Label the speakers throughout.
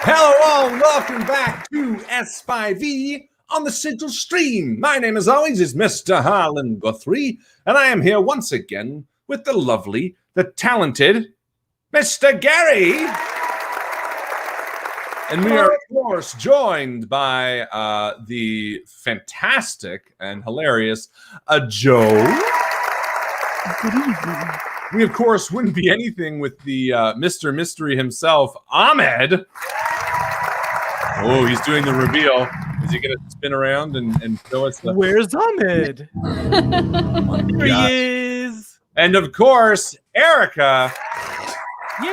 Speaker 1: Hello all, welcome back to S5E on the Sigil stream. My name, as always, is Mr. Harlan Guthrie, and I am here once again with the lovely, the talented Mr. Gary. And we are, of course, joined by the fantastic and hilarious Joe.
Speaker 2: Good evening.
Speaker 1: We, of course, wouldn't be anything with the Mr. Mystery himself, Ahmed. Oh, he's doing the reveal. Is he going to spin around and show us the...
Speaker 2: Where's Ahmed? Here he is.
Speaker 1: And, of course, Erica.
Speaker 2: Yay!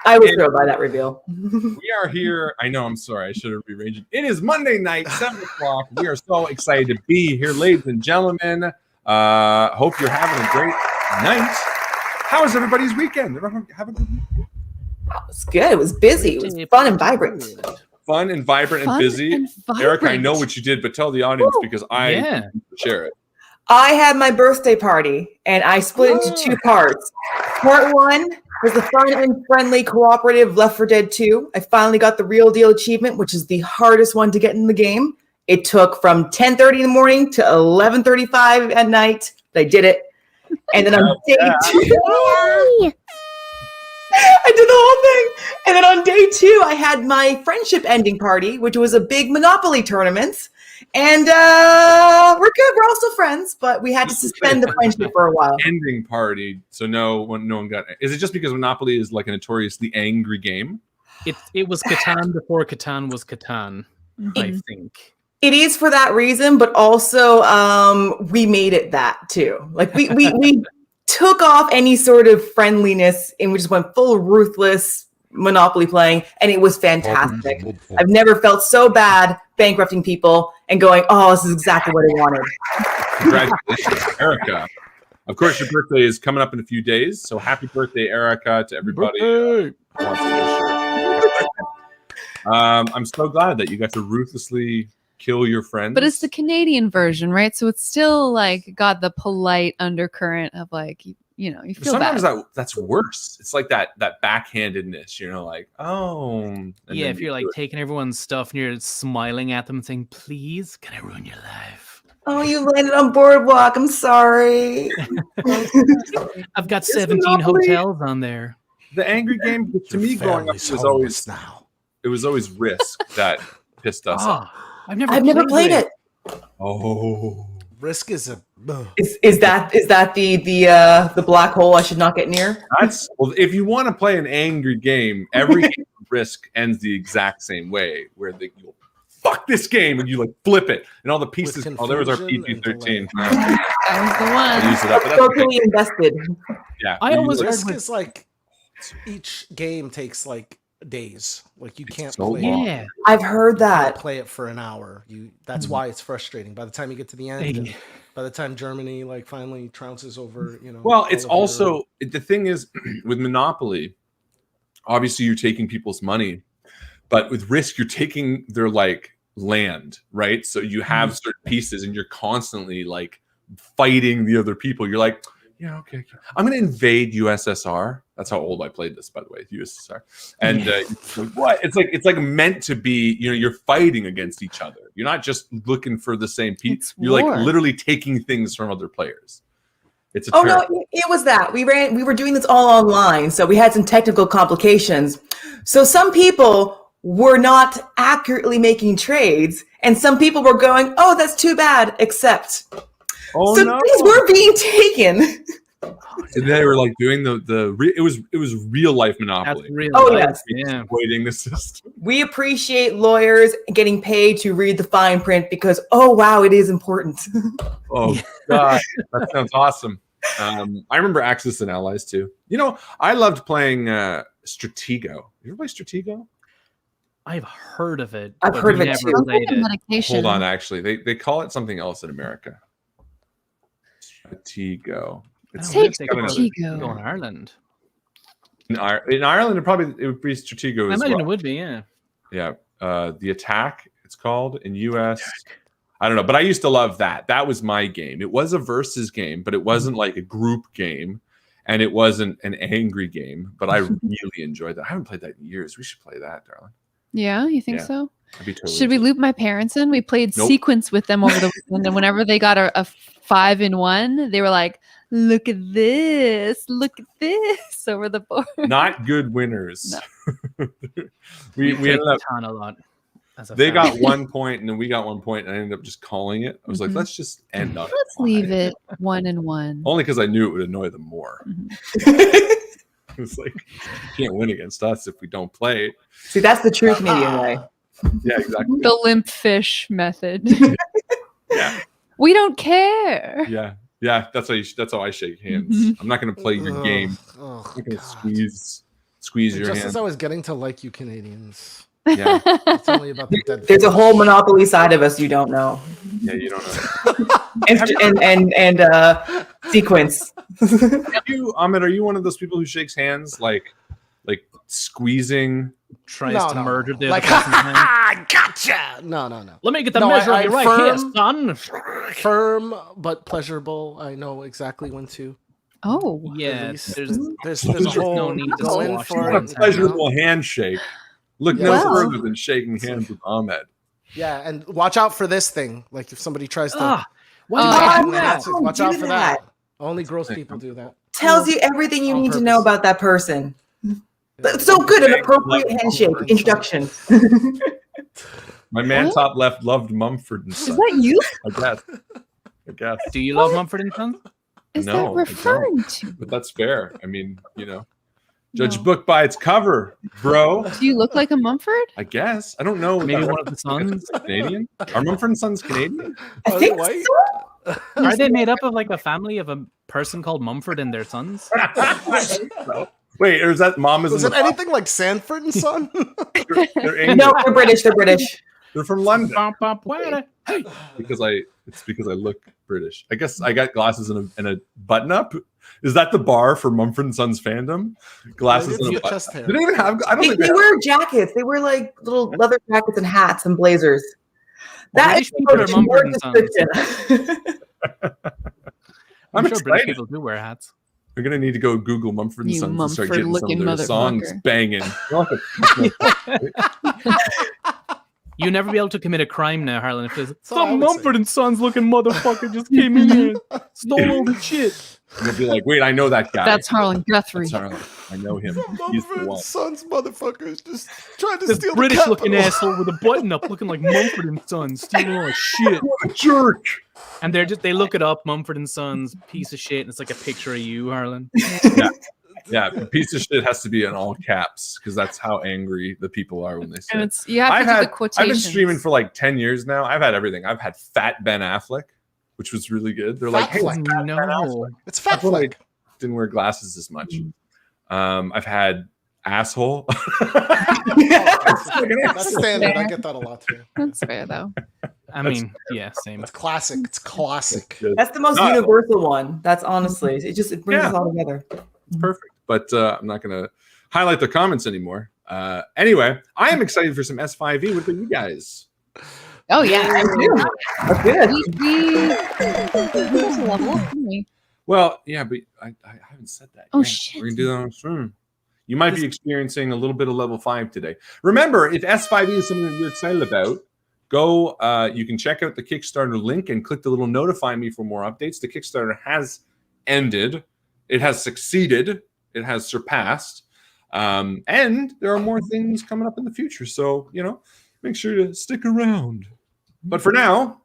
Speaker 3: I was thrilled by that reveal.
Speaker 1: We are here. I know, I'm sorry. I should have rearranged it. It is Monday night, 7 o'clock. We are so excited to be here, ladies and gentlemen. Hope you're having a great night. How was everybody's weekend? Everyone have a good weekend?
Speaker 3: It was good. It was busy. It was fun and vibrant.
Speaker 1: Fun and vibrant and busy. Erica, I know what you did, but tell the audience because I share it.
Speaker 3: I had my birthday party, and I split into two parts. Part one was the fun and friendly cooperative Left 4 Dead 2. I finally got the real deal achievement, which is the hardest one to get in the game. It took from 10:30 in the morning to 11:35 at night. But I did it. And then on day two, I did the whole thing. And then on day two, I had my friendship ending party, which was a big Monopoly tournament. And we're good. We're all still friends, but we had to suspend the friendship for a while.
Speaker 1: Ending party. So no one got. Is it just because Monopoly is like a notoriously angry game?
Speaker 2: It was Catan before Catan was Catan, I think.
Speaker 3: It is for that reason, but also we made it that too. Like we took off any sort of friendliness and we just went full ruthless Monopoly playing, and it was fantastic. I've never felt so bad bankrupting people and going, oh, this is exactly what I wanted.
Speaker 1: Congratulations, Erica. Of course, your birthday is coming up in a few days, so happy birthday, Erica, to everybody. I'm so glad that you got to ruthlessly kill your friends.
Speaker 4: But it's the Canadian version, right? So it's still like got the polite undercurrent of like, you know, you feel
Speaker 1: sometimes
Speaker 4: bad.
Speaker 1: that's worse. It's like that backhandedness, you know, like,
Speaker 2: yeah, if you're like taking everyone's stuff and you're smiling at them and saying, please, can I ruin your life?
Speaker 3: Oh, you landed on Boardwalk. I'm sorry.
Speaker 2: I've got 17 hotels on there.
Speaker 1: The angry game to me growing up was always it was always Risk that pissed us off.
Speaker 3: I've never played it.
Speaker 1: Oh,
Speaker 5: Risk is a
Speaker 3: is that the black hole I should not get near?
Speaker 1: Well, if you want to play an angry game, every game of Risk ends the exact same way, where you'll fuck this game and you like flip it and all the pieces. Oh, there was our PG-13.
Speaker 4: That was the one.
Speaker 3: I'm totally invested.
Speaker 1: Yeah,
Speaker 2: I always
Speaker 5: Risk is like each game takes like days. Like you can't
Speaker 1: so
Speaker 5: play
Speaker 1: long.
Speaker 5: it.
Speaker 3: I've heard that.
Speaker 5: Play it for an hour. That's why it's frustrating. By the time you get to the end, and by the time Germany like finally trounces over, you know.
Speaker 1: Well, it's also the thing is with Monopoly, obviously you're taking people's money, but with Risk you're taking their like land, right? So you have certain pieces and you're constantly like fighting the other people. You're like, yeah, okay. I'm going to invade USSR. That's how old I played this, by the way, USSR. And what? It's like meant to be. You know, you're fighting against each other. You're not just looking for the same piece. You're like literally taking things from other players. It's a
Speaker 3: no, it was that we were doing this all online, so we had some technical complications. So some people were not accurately making trades, and some people were going, "Oh, that's too bad," except.
Speaker 1: Oh,
Speaker 3: so things were being taken.
Speaker 1: And they were like doing it was real life Monopoly.
Speaker 2: That's real
Speaker 3: life.
Speaker 2: Yes,
Speaker 1: yeah. Waiting the system.
Speaker 3: We appreciate lawyers getting paid to read the fine print because wow, it is important.
Speaker 1: Oh God, that sounds awesome. I remember Axis and Allies too. You know, I loved playing Stratego. You ever play Stratego?
Speaker 2: I've heard of it.
Speaker 3: I've heard of it too.
Speaker 4: Medication.
Speaker 1: Hold on, actually, they call it something else in America. Stratego.
Speaker 4: Take Stratego.
Speaker 2: Go in Ireland.
Speaker 1: In Ireland, it would be Stratego.
Speaker 2: I imagine it would be, yeah.
Speaker 1: Yeah. The Attack, it's called in US. I don't know, but I used to love that. That was my game. It was a versus game, but it wasn't like a group game. and it wasn't an angry game, but I really enjoyed that. I haven't played that in years. We should play that, darling.
Speaker 4: Yeah, you think
Speaker 1: Yeah.
Speaker 4: so?
Speaker 1: I'd be totally
Speaker 4: Should we
Speaker 1: into it.
Speaker 4: loop my parents in? We played
Speaker 1: Nope.
Speaker 4: sequence with them over the weekend, and whenever they got a 5-in-1, they were like, "Look at this! Look at this!" over the board.
Speaker 1: Not good winners.
Speaker 4: No.
Speaker 1: we ended up.
Speaker 2: Catan a lot. As a
Speaker 1: They
Speaker 2: family.
Speaker 1: got 1 point, and then we got 1 point, and I ended up just calling it. I was like,
Speaker 4: Mhm.
Speaker 1: let's just end on
Speaker 4: Let's leave it 1-1.
Speaker 1: Only because I knew it would annoy them more.
Speaker 4: Mhm.
Speaker 1: It's like, you can't win against us if we don't play.
Speaker 3: See, that's the true Canadian way.
Speaker 1: Yeah, exactly.
Speaker 4: The limp fish method.
Speaker 1: Yeah,
Speaker 4: We don't care.
Speaker 1: yeah. That's how I shake hands.
Speaker 4: Mhm.
Speaker 1: I'm not going to play your game.
Speaker 5: Oh,
Speaker 1: I'm going to
Speaker 5: God.
Speaker 1: squeeze your
Speaker 5: Just
Speaker 1: hand.
Speaker 5: as I was getting to like you Canadians.
Speaker 1: Yeah,
Speaker 5: It's only about the dead.
Speaker 3: There's a whole Monopoly side of us you don't know.
Speaker 1: yeah. You don't know.
Speaker 3: And sequence.
Speaker 1: Ahmed, are you one of those people who shakes hands like squeezing?
Speaker 2: Tries to murder the
Speaker 5: like,
Speaker 2: other person's hand.
Speaker 5: ha, gotcha. No.
Speaker 2: Let me get the
Speaker 5: No,
Speaker 2: measure
Speaker 5: I-
Speaker 2: of your
Speaker 5: I'm
Speaker 2: right here,
Speaker 5: firm.
Speaker 2: son.
Speaker 5: Firm but pleasurable. I know exactly when to.
Speaker 4: Oh.
Speaker 2: Yeah,
Speaker 5: release.
Speaker 2: there's
Speaker 5: There's
Speaker 1: There's
Speaker 5: a whole
Speaker 2: no need to
Speaker 5: go in
Speaker 2: squash
Speaker 5: for
Speaker 2: the
Speaker 5: it.
Speaker 2: hands.
Speaker 1: Pleasurable handshake. Look no
Speaker 5: Yes.
Speaker 1: further than shaking hands with Ahmed.
Speaker 5: Yeah, and watch out for this thing. Like if somebody tries to.
Speaker 2: Ah, why
Speaker 4: Oh,
Speaker 2: do
Speaker 4: yeah.
Speaker 2: you
Speaker 3: Oh,
Speaker 2: do
Speaker 3: no.
Speaker 2: that?
Speaker 5: That's it. Watch
Speaker 3: Don't
Speaker 5: out
Speaker 3: do
Speaker 5: for
Speaker 3: that.
Speaker 5: that. Only gross people do that.
Speaker 3: Tells you everything you
Speaker 5: On
Speaker 3: need to know
Speaker 5: purpose.
Speaker 3: about that person. That's so good, an appropriate handshake introduction.
Speaker 1: My man
Speaker 4: What?
Speaker 1: top left loved Mumford and
Speaker 4: Is
Speaker 1: Sons.
Speaker 4: that you?
Speaker 1: I guess.
Speaker 2: Do you love Mumford and Sons?
Speaker 4: Is
Speaker 1: No,
Speaker 4: that
Speaker 1: I don't.
Speaker 4: referring to?
Speaker 1: But that's fair. I mean, judge
Speaker 4: No.
Speaker 1: book by its cover, bro.
Speaker 4: Do you look like a Mumford?
Speaker 1: I guess. I don't know.
Speaker 2: Maybe
Speaker 1: that
Speaker 2: one of the sons?
Speaker 1: Canadian. Are Mumford and Sons Canadian?
Speaker 3: I
Speaker 5: Are they
Speaker 3: think
Speaker 5: white?
Speaker 3: so.
Speaker 2: Are they made up of like a family of a person called Mumford and their sons?
Speaker 1: Wait, or is that Mama's
Speaker 5: Was
Speaker 1: in
Speaker 5: it
Speaker 1: the
Speaker 5: anything like Sanford and Son?
Speaker 1: They're English.
Speaker 3: No, they're British. They're British.
Speaker 1: They're from London
Speaker 2: Bump, bump, wada. Hey.
Speaker 1: because I look British. I guess I got glasses and a button up. Is that the bar for Mumford and Sons fandom? Glasses and a button.
Speaker 5: chest hair.
Speaker 1: Do they even have? I don't
Speaker 3: They,
Speaker 1: think
Speaker 3: they wear jackets. They wear like little leather jackets and hats and blazers. That
Speaker 2: British
Speaker 3: is
Speaker 2: people are
Speaker 3: a more
Speaker 2: Mumford and Sons.
Speaker 3: description.
Speaker 1: I'm
Speaker 2: I'm sure British
Speaker 1: excited.
Speaker 2: people do wear hats.
Speaker 1: We're gonna need to go Google Mumford and
Speaker 4: You
Speaker 1: Sons and start getting some of
Speaker 4: Mumford-looking
Speaker 1: their songs
Speaker 4: motherfucker.
Speaker 1: banging.
Speaker 2: You never be able to commit a crime now, Harlan. If there's
Speaker 5: all I
Speaker 2: some
Speaker 5: would say.
Speaker 2: Mumford and Sons looking motherfucker just came in here and stole all the shit.
Speaker 1: They'll be like, wait, I know that guy.
Speaker 4: That's Harlan Guthrie.
Speaker 1: That's Harlan. I know him. He's
Speaker 5: Mumford
Speaker 1: the
Speaker 5: and
Speaker 1: one.
Speaker 5: Sons motherfuckers just trying to
Speaker 2: This
Speaker 5: steal
Speaker 2: British
Speaker 5: the
Speaker 2: looking
Speaker 5: capital.
Speaker 2: asshole with a button up looking like Mumford and Sons stealing all the shit.
Speaker 1: What a jerk!
Speaker 2: And they look it up, Mumford and Sons, piece of shit, and it's like a picture of you, Harlan.
Speaker 1: Yeah, a piece of shit has to be in all caps because that's how angry the people are when they say
Speaker 4: And
Speaker 1: it.
Speaker 4: it's you have to do the quotations.
Speaker 1: I've been streaming for like 10 years now. I've had everything. I've had Fat Ben Affleck, which was really good. They're like,
Speaker 5: Fat
Speaker 1: hey,
Speaker 5: Fleck.
Speaker 2: No.
Speaker 5: It's Fat
Speaker 1: Well,
Speaker 5: Fleck.
Speaker 1: didn't wear glasses as much. I've had asshole.
Speaker 5: That's standard. I get that a lot too.
Speaker 4: That's fair though.
Speaker 2: I mean, yeah, same.
Speaker 5: It's classic. It's classic.
Speaker 3: That's the most universal one. That's honestly, it brings us all together.
Speaker 1: Perfect. But I'm not going to highlight the comments anymore. Anyway, I am excited for some S5E. What about you guys?
Speaker 4: Oh yeah.
Speaker 3: That's good.
Speaker 4: We just level up, didn't we?
Speaker 1: Well, yeah, but I haven't said that.
Speaker 4: Oh,
Speaker 1: yet.
Speaker 4: shit.
Speaker 1: We're going to do that on stream. You might be experiencing a little bit of level 5 today. Remember, if S5E is something that you're excited about, go, you can check out the Kickstarter link and click the little notify me for more updates. The Kickstarter has ended. It has succeeded. It has surpassed. And there are more things coming up in the future. So, make sure to stick around. But for now,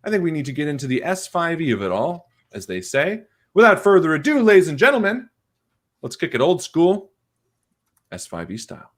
Speaker 1: I think we need to get into the S5E of it all, as they say. Without further ado, ladies and gentlemen, let's kick it old school, S5E style.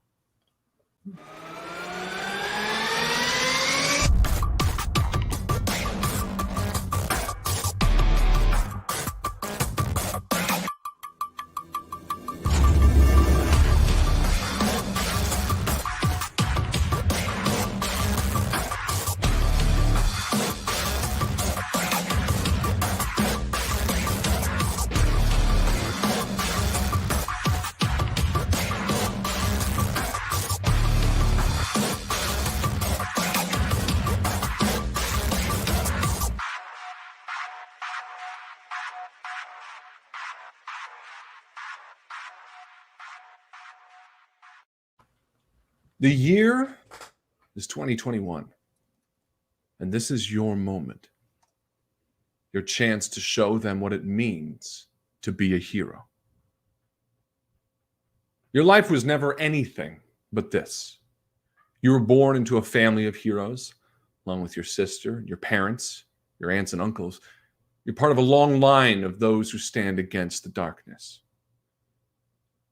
Speaker 1: The year is 2021, and this is your moment. Your chance to show them what it means to be a hero. Your life was never anything but this. You were born into a family of heroes, along with your sister, your parents, your aunts and uncles. You're part of a long line of those who stand against the darkness.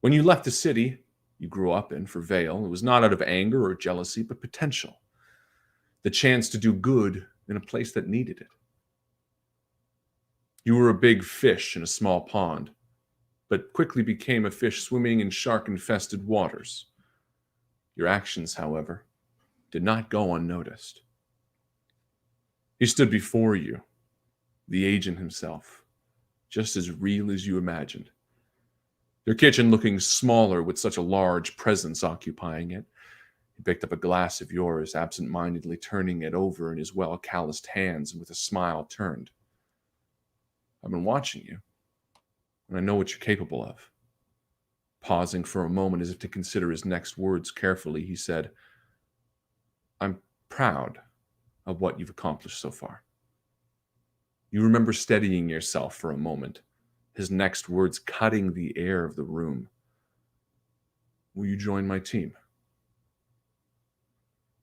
Speaker 1: When you left the city you grew up in for Vale, it was not out of anger or jealousy, but potential. The chance to do good in a place that needed it. You were a big fish in a small pond, but quickly became a fish swimming in shark-infested waters. Your actions, however, did not go unnoticed. He stood before you, the agent himself, just as real as you imagined. Your kitchen looking smaller with such a large presence occupying it. He picked up a glass of yours, absent-mindedly turning it over in his well-calloused hands, and with a smile turned. I've been watching you, and I know what you're capable of. Pausing for a moment as if to consider his next words carefully, he said, I'm proud of what you've accomplished so far. You remember steadying yourself for a moment, his next words cutting the air of the room. Will you join my team?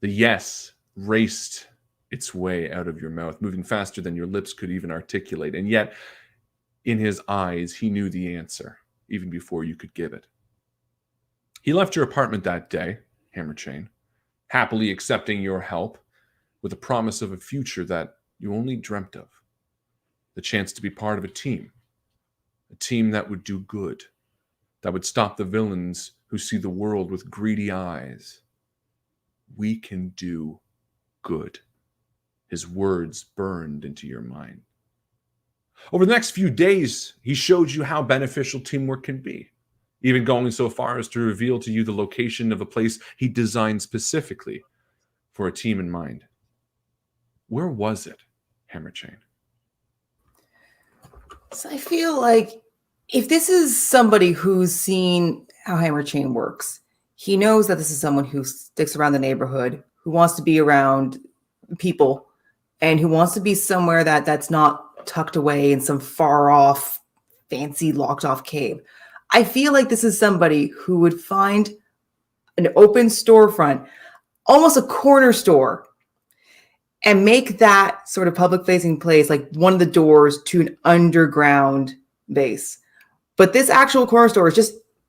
Speaker 1: The yes raced its way out of your mouth, moving faster than your lips could even articulate. And yet, in his eyes, he knew the answer, even before you could give it. He left your apartment that day, Hammerchain, happily accepting your help, with a promise of a future that you only dreamt of. The chance to be part of a team that would do good, that would stop the villains who see the world with greedy eyes. We can do good. His words burned into your mind. Over the next few days, he showed you how beneficial teamwork can be, even going so far as to reveal to you the location of a place he designed specifically for a team in mind. Where was it, Hammerchain?
Speaker 3: So I feel like if this is somebody who's seen how Hammerchain works, he knows that this is someone who sticks around the neighborhood, who wants to be around people, and who wants to be somewhere that's not tucked away in some far off, fancy, locked off cave. I feel like this is somebody who would find an open storefront, almost a corner store, and make that sort of public facing place like one of the doors to an underground base. But this actual corner store is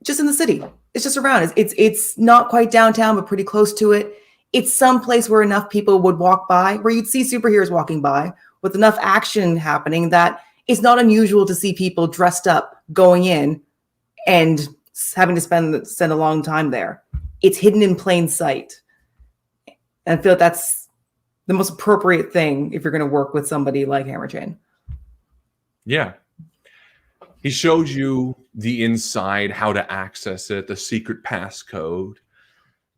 Speaker 3: just in the city. It's just around. It's not quite downtown, but pretty close to it. It's some place where enough people would walk by, where you'd see superheroes walking by with enough action happening that it's not unusual to see people dressed up going in and having to spend a long time there. It's hidden in plain sight. And I feel like that's the most appropriate thing if you're going to work with somebody like Hammerchain.
Speaker 1: Yeah. He showed you the inside, how to access it, the secret passcode,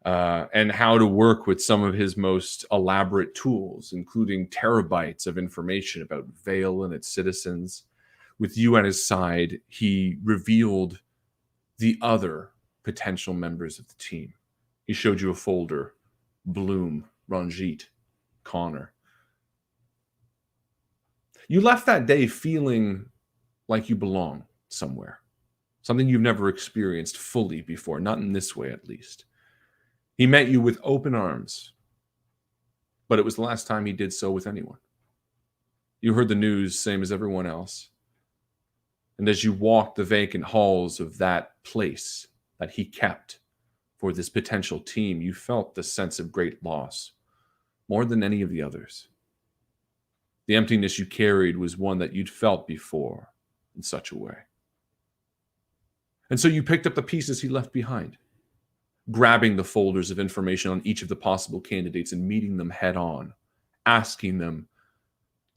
Speaker 1: and how to work with some of his most elaborate tools, including terabytes of information about Vale and its citizens. With you at his side, he revealed the other potential members of the team. He showed you a folder: Bloom, Ranjit, Connor. You left that day feeling like you belong somewhere, something you've never experienced fully before, not in this way at least. He met you with open arms, but it was the last time he did so with anyone. You heard the news, same as everyone else. And as you walked the vacant halls of that place that he kept for this potential team, you felt the sense of great loss, more than any of the others. The emptiness you carried was one that you'd felt before in such a way. And so you picked up the pieces he left behind, grabbing the folders of information on each of the possible candidates and meeting them head on, asking them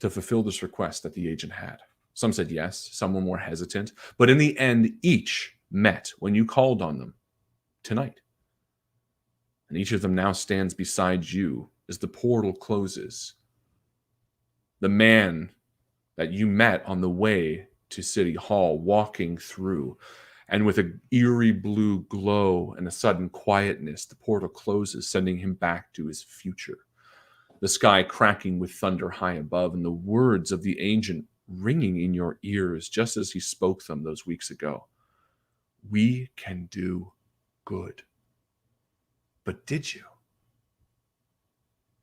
Speaker 1: to fulfill this request that the agent had. Some said yes, some were more hesitant, but in the end, each met when you called on them tonight. And each of them now stands beside you as the portal closes. The man that you met on the way to City Hall walking through, And with an eerie blue glow and a sudden quietness, the portal closes, sending him back to his future. The sky cracking with thunder high above, and the words of the ancient ringing in your ears just as he spoke them those weeks ago. We can do good. But did you?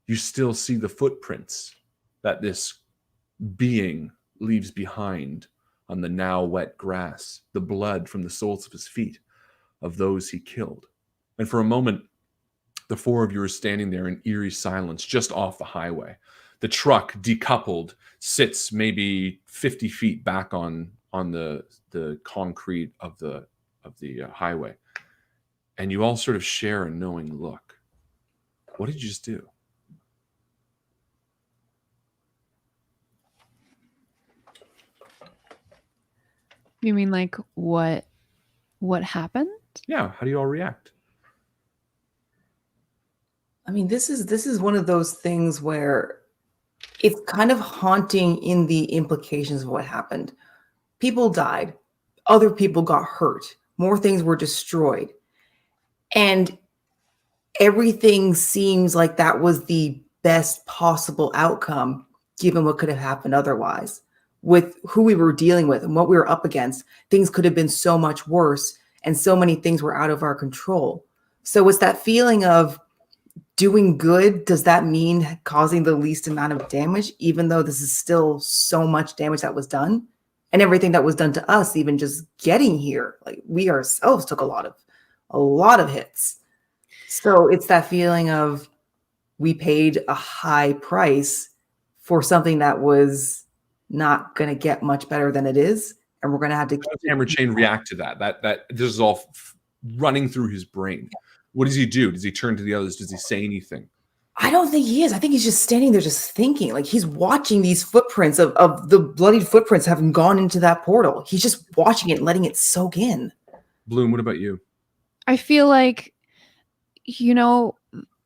Speaker 1: You still see the footprints that this being leaves behind on the now wet grass, the blood from the soles of his feet of those he killed. And for a moment, the four of you are standing there in eerie silence just off the highway. The truck, decoupled, sits maybe 50 feet back on the concrete of the highway. And you all sort of share a knowing look. What did you just do?
Speaker 4: You mean like what happened?
Speaker 1: Yeah, how do you all react?
Speaker 3: I mean, this is one of those things where it's kind of haunting in the implications of what happened. People died, other people got hurt, more things were destroyed. And everything seems like that was the best possible outcome, given what could have happened otherwise. With who we were dealing with and what we were up against, things could have been so much worse, and so many things were out of our control. So it's that feeling of doing good. Does that mean causing the least amount of damage, even though this is still so much damage that was done? And everything that was done to us, even just getting here, like we ourselves took a lot of hits. So it's that feeling of we paid a high price for something that was not going to get much better than it is, and we're going to have to.
Speaker 1: How does Hammer Chain react to that? That this is all running through his brain. What does he do? Does he turn to the others? Does he say anything?
Speaker 3: I don't think he is. I think he's just standing there, just thinking. Like he's watching these footprints of the bloodied footprints having gone into that portal. He's just watching it, and letting it soak in.
Speaker 1: Bloom, what about you?
Speaker 4: I feel like, you know,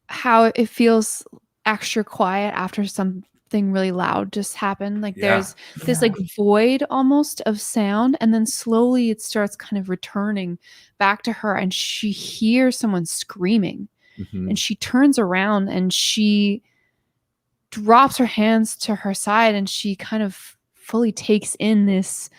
Speaker 4: how it feels extra quiet after something really loud just happened. Like there's this like void almost of sound, and then slowly it starts kind of returning back to her, and she hears someone screaming. And she turns around and she drops her hands to her side, and she kind of fully takes in this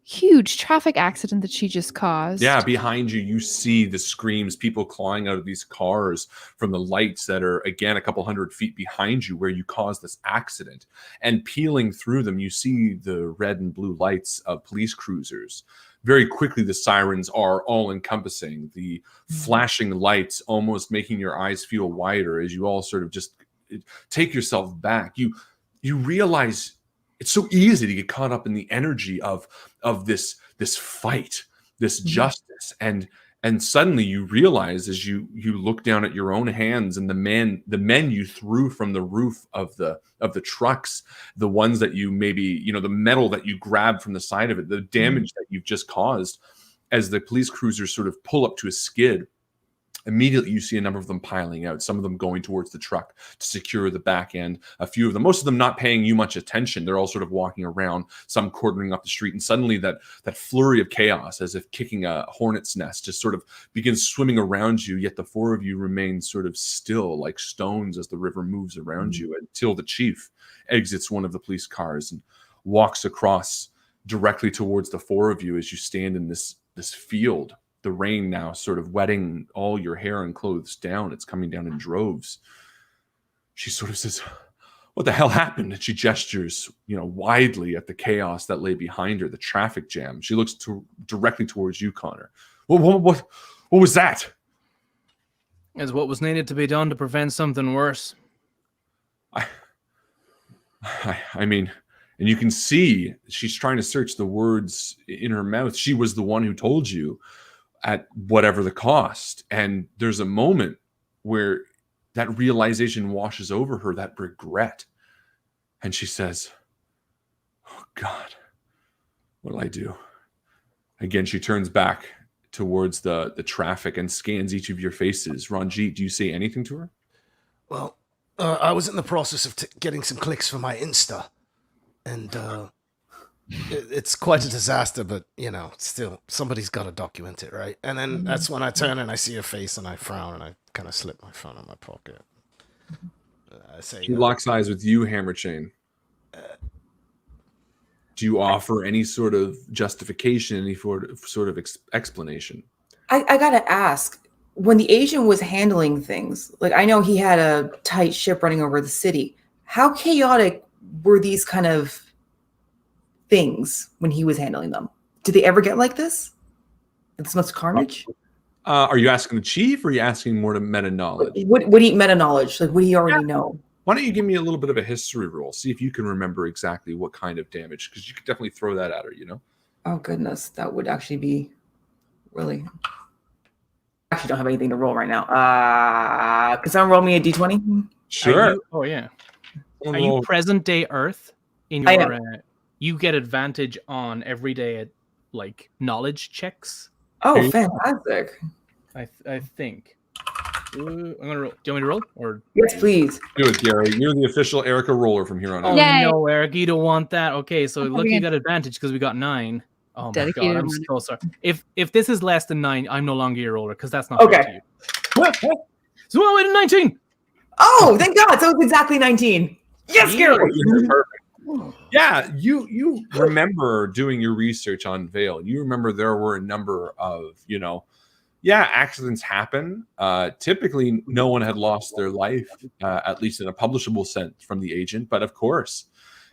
Speaker 4: huge traffic accident that she just caused.
Speaker 1: Yeah, behind you, you see the screams, people clawing out of these cars from the lights that are, again, a couple hundred feet behind you where you caused this accident. And peeling through them, you see the red and blue lights of police cruisers. Very quickly, the sirens are all-encompassing. The flashing lights almost making your eyes feel wider as you all sort of just take yourself back. You realize it's so easy to get caught up in the energy of this fight, this justice, and suddenly you realize as you look down at your own hands and the men you threw from the roof of the trucks, the ones that you maybe, you know, the metal that you grabbed from the side of it, the damage that you've just caused, as the police cruisers sort of pull up to a skid. Immediately, you see a number of them piling out, some of them going towards the truck to secure the back end, a few of them, most of them not paying you much attention. They're all sort of walking around, some quartering up the street, and suddenly that flurry of chaos, as if kicking a hornet's nest, just sort of begins swimming around you, yet the four of you remain sort of still like stones as the river moves around you until the chief exits one of the police cars and walks across directly towards the four of you as you stand in this field. The rain now sort of wetting all your hair and clothes down. It's coming down in droves. She sort of says, "What the hell happened?" And she gestures, widely at the chaos that lay behind her, the traffic jam. She looks directly towards you, Connor. What was that?
Speaker 2: Is what was needed to be done to prevent something worse.
Speaker 1: I mean, and you can see she's trying to search the words in her mouth. She was the one who told you, at whatever the cost. And there's a moment where that realization washes over her, that regret. And she says, "Oh God, what'll I do?" Again, she turns back towards the traffic and scans each of your faces. Ranjit, do you say anything to her?
Speaker 5: Well, I was in the process of getting some clicks for my Insta. And it's quite a disaster, but still somebody's got to document it, right? And then that's when I turn and I see her face and I frown and I kind of slip my phone in my pocket. I say,
Speaker 1: she locks eyes with you, Hammerchain. Do you offer any sort of justification, any sort of explanation?
Speaker 3: I gotta ask, when the Asian was handling things, like I know he had a tight ship running over the city. How chaotic were these kind of things when he was handling them? Did they ever get like this? This much carnage?
Speaker 1: Are you asking the chief, or are you asking more to meta knowledge?
Speaker 3: Would he meta knowledge? Like, would he already know?
Speaker 1: Why don't you give me a little bit of a history roll? See if you can remember exactly what kind of damage, because you could definitely throw that at her,
Speaker 3: Oh, goodness. That would actually be really... I actually don't have anything to roll right now. Can someone roll me a d20?
Speaker 1: Sure.
Speaker 2: Oh, yeah. Are you present day Earth? In your, you get advantage on every day like knowledge checks.
Speaker 3: Oh, fantastic.
Speaker 2: I think. I'm gonna roll. Do you want me to roll? Or
Speaker 3: yes, please.
Speaker 1: Do it, Gary. You're the official Erica roller from here on out.
Speaker 2: Oh
Speaker 4: Yay.
Speaker 2: no, Eric, you don't want that. Okay, so look, you got advantage because we got 9. Oh my god, I'm so sorry. If this is less than 9, I'm no longer your roller because that's not fair to you. So I went 19.
Speaker 3: Oh, thank God! So it's exactly 19. Yes, Gary.
Speaker 1: Perfect. Yeah, you remember doing your research on Vale. You remember there were a number of accidents happen. Typically, no one had lost their life, at least in a publishable sense, from the agent. But of course,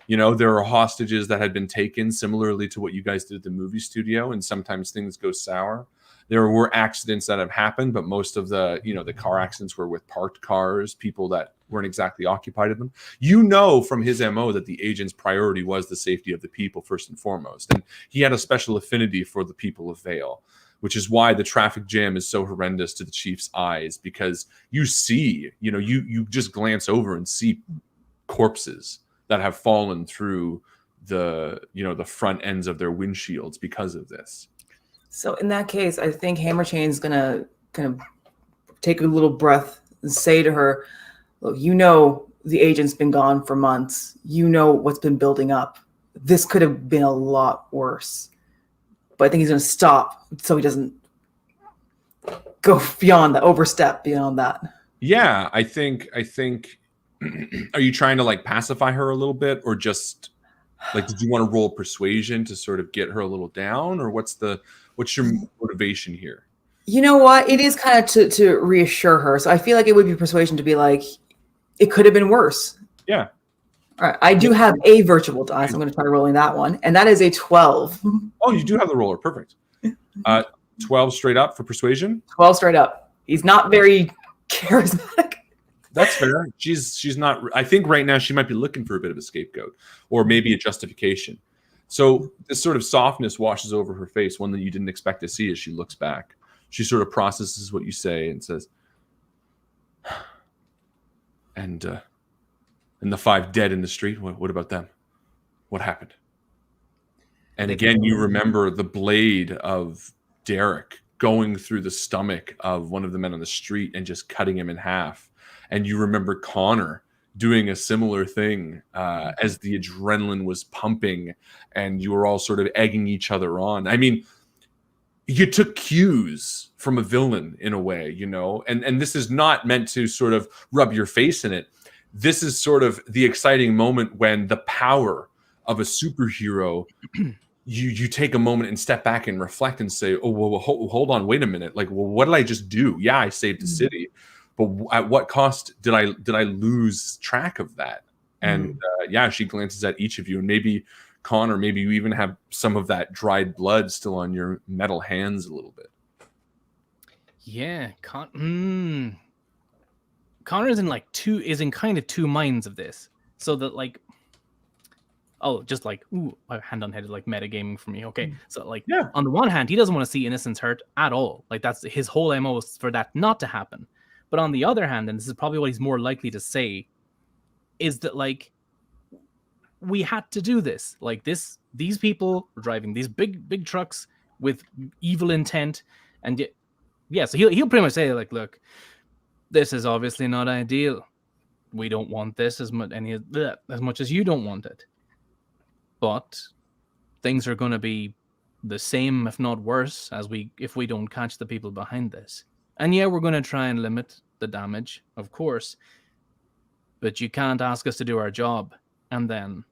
Speaker 1: there are hostages that had been taken, similarly to what you guys did at the movie studio, and sometimes things go sour. There were accidents that have happened, but most of the car accidents were with parked cars, people that weren't exactly occupied in them. From his MO that the agent's priority was the safety of the people first and foremost. And he had a special affinity for the people of Vale, which is why the traffic jam is so horrendous to the chief's eyes, because you see, you just glance over and see corpses that have fallen through the front ends of their windshields because of this.
Speaker 3: So in that case, I think Hammerchain's gonna kind of take a little breath and say to her, look, the agent's been gone for months. What's been building up. This could have been a lot worse. But I think he's gonna stop so he doesn't go overstep beyond that.
Speaker 1: Yeah, I think are you trying to like pacify her a little bit, or just like, did you want to roll persuasion to sort of get her a little down, or what's your motivation here?
Speaker 3: You know what? It is kind of to reassure her. So I feel like it would be persuasion to be like, it could have been worse.
Speaker 1: Yeah.
Speaker 3: All right. I do have a virtual die, so I'm going to try rolling that one. And that is a 12.
Speaker 1: Oh, you do have the roller. Perfect. 12 straight up for persuasion?
Speaker 3: 12 straight up. He's not very charismatic.
Speaker 1: That's fair. She's not. I think right now she might be looking for a bit of a scapegoat, or maybe a justification. So this sort of softness washes over her face, one that you didn't expect to see as she looks back. She sort of processes what you say and says, and the 5 dead in the street, what about them? What happened? And again, you remember the blade of Derek going through the stomach of one of the men on the street and just cutting him in half. And you remember Connor doing a similar thing as the adrenaline was pumping and you were all sort of egging each other on. I mean, you took cues from a villain in a way, and this is not meant to sort of rub your face in it. This is sort of the exciting moment when the power of a superhero, you take a moment and step back and reflect and say, oh, well, hold on, wait a minute. Like, well, what did I just do? Yeah, I saved the city. But at what cost did I lose track of that? And she glances at each of you, and maybe Connor, maybe you even have some of that dried blood still on your metal hands a little bit.
Speaker 2: Yeah, Connor is in kind of two minds of this. So that like, hand on head, like metagaming for me. Okay, so like, on the one hand, he doesn't want to see innocents hurt at all. Like that's his whole MO is for that not to happen. But on the other hand, and this is probably what he's more likely to say, is that like we had to do this. Like these people were driving these big trucks with evil intent, and so he'll pretty much say like, look, this is obviously not ideal. We don't want this as much as you don't want it. But things are going to be the same, if not worse, if we don't catch the people behind this. And yeah, we're going to try and limit the damage, of course, but you can't ask us to do our job and then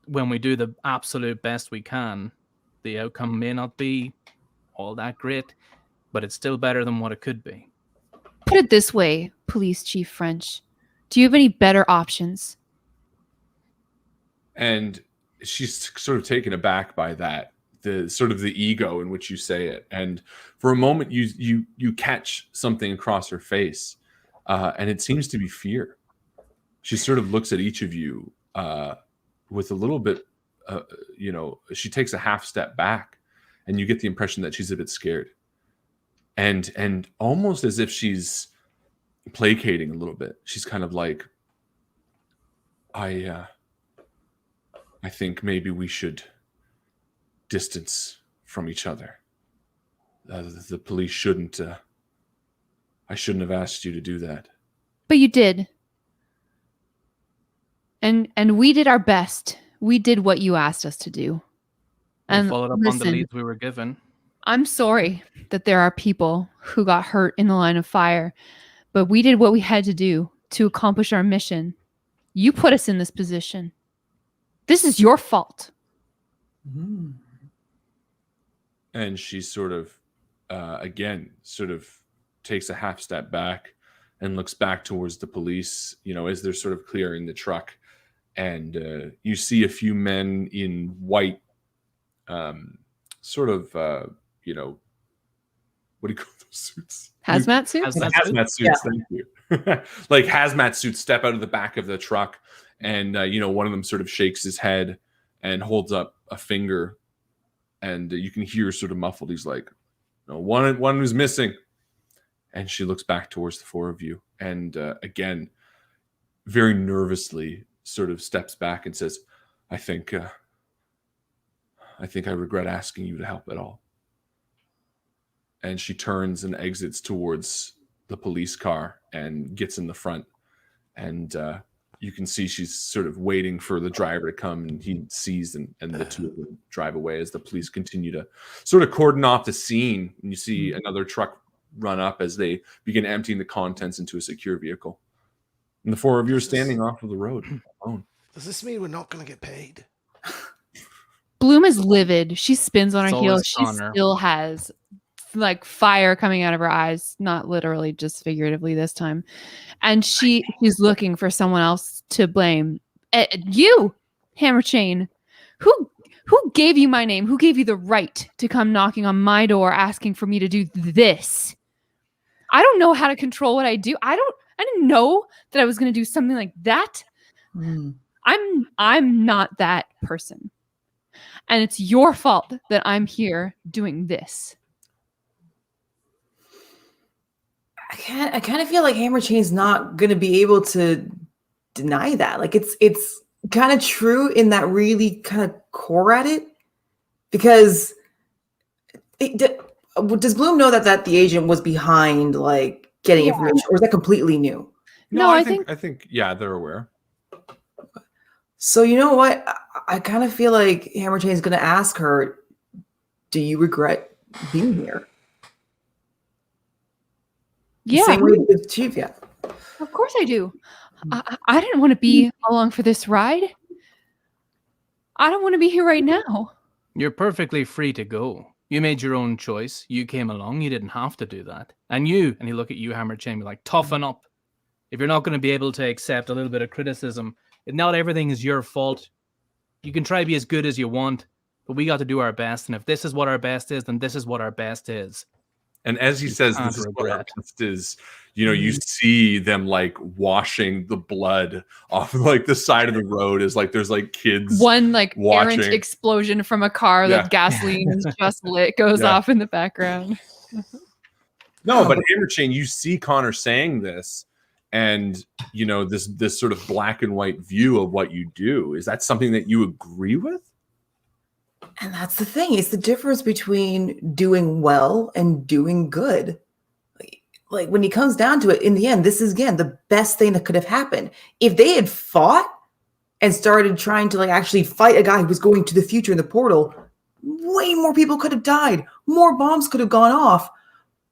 Speaker 2: when we do the absolute best we can, the outcome may not be all that great, but it's still better than what it could be.
Speaker 4: Put it this way, Police Chief French. Do you have any better options?
Speaker 1: And she's sort of taken aback by that, the sort of the ego in which you say it. And for a moment, you catch something across her face, and it seems to be fear. She sort of looks at each of you with a little bit, she takes a half step back, and you get the impression that she's a bit scared, and almost as if she's placating a little bit. She's kind of like, I think maybe we should distance from each other. The police shouldn't. I shouldn't have asked you to do that.
Speaker 4: But you did. And we did our best. We did what you asked us to do.
Speaker 2: And followed up on the leads we were given.
Speaker 4: I'm sorry that there are people who got hurt in the line of fire, but we did what we had to do to accomplish our mission. You put us in this position. This is your fault.
Speaker 3: Mm.
Speaker 1: And she sort of, again, sort of takes a half step back and looks back towards the police, as they're sort of clearing the truck. And you see a few men in white, what do you call those suits?
Speaker 4: Hazmat suits?
Speaker 1: Hazmat suits, yeah. Thank you. Like hazmat suits step out of the back of the truck, and one of them sort of shakes his head and holds up a finger, and you can hear sort of muffled. He's like, "No, one who's missing." And she looks back towards the four of you, and again, very nervously, sort of steps back and says, I think I regret asking you to help at all." And she turns and exits towards the police car and gets in the front. And you can see she's sort of waiting for the driver to come, and he sees and the two of them drive away as the police continue to sort of cordon off the scene. And you see another truck run up as they begin emptying the contents into a secure vehicle. And the four of you are standing off of the road alone.
Speaker 5: Does this mean we're not going to get paid?
Speaker 4: Bloom is livid. She spins on her heels. She
Speaker 2: Connor.
Speaker 4: still has like fire coming out of her eyes, not literally, just figuratively this time. And she's looking for someone else to blame. You, Hammer Chain, who gave you my name? Who gave you the right to come knocking on my door asking for me to do this? I don't know how to control what I do. I didn't know that I was going to do something like that.
Speaker 3: Mm.
Speaker 4: I'm not that person. And it's your fault that I'm here doing this.
Speaker 3: I kind of feel like Hammer Chain's not going to be able to deny that. Like it's kind of true in that really kind of core at it, because does Bloom know that the agent was behind like getting information, or is that completely new?
Speaker 4: No, I think
Speaker 1: yeah, they're aware.
Speaker 3: So you know what? I kind of feel like Hammer Chain's going to ask her, "Do you regret being here?"
Speaker 4: Yeah.
Speaker 3: Same way with Chief, yeah.
Speaker 4: Of course I do. I didn't want to be along for this ride. I don't want to be here right now.
Speaker 2: You're perfectly free to go. You made your own choice. You came along. You didn't have to do that. And you look at you, Hammer Chain, like, toughen up. If you're not going to be able to accept a little bit of criticism, not everything is your fault. You can try to be as good as you want, but we got to do our best. And if this is what our best is, then this is what our best is.
Speaker 1: And as he says, this is what our best is, you see them like washing the blood off like the side of the road as like there's like kids.
Speaker 4: One like
Speaker 1: watching.
Speaker 4: errant explosion from a car that gasoline is just lit goes off in the background.
Speaker 1: No, but Hammer Chain, you see Connor saying this, and this sort of black and white view of what you do. Is that something that you agree with?
Speaker 3: And that's the thing. It's the difference between doing well and doing good. Like when it comes down to it, in the end, this is, again, the best thing that could have happened. If they had fought, and started trying to like actually fight a guy who was going to the future in the portal, way more people could have died. More bombs could have gone off.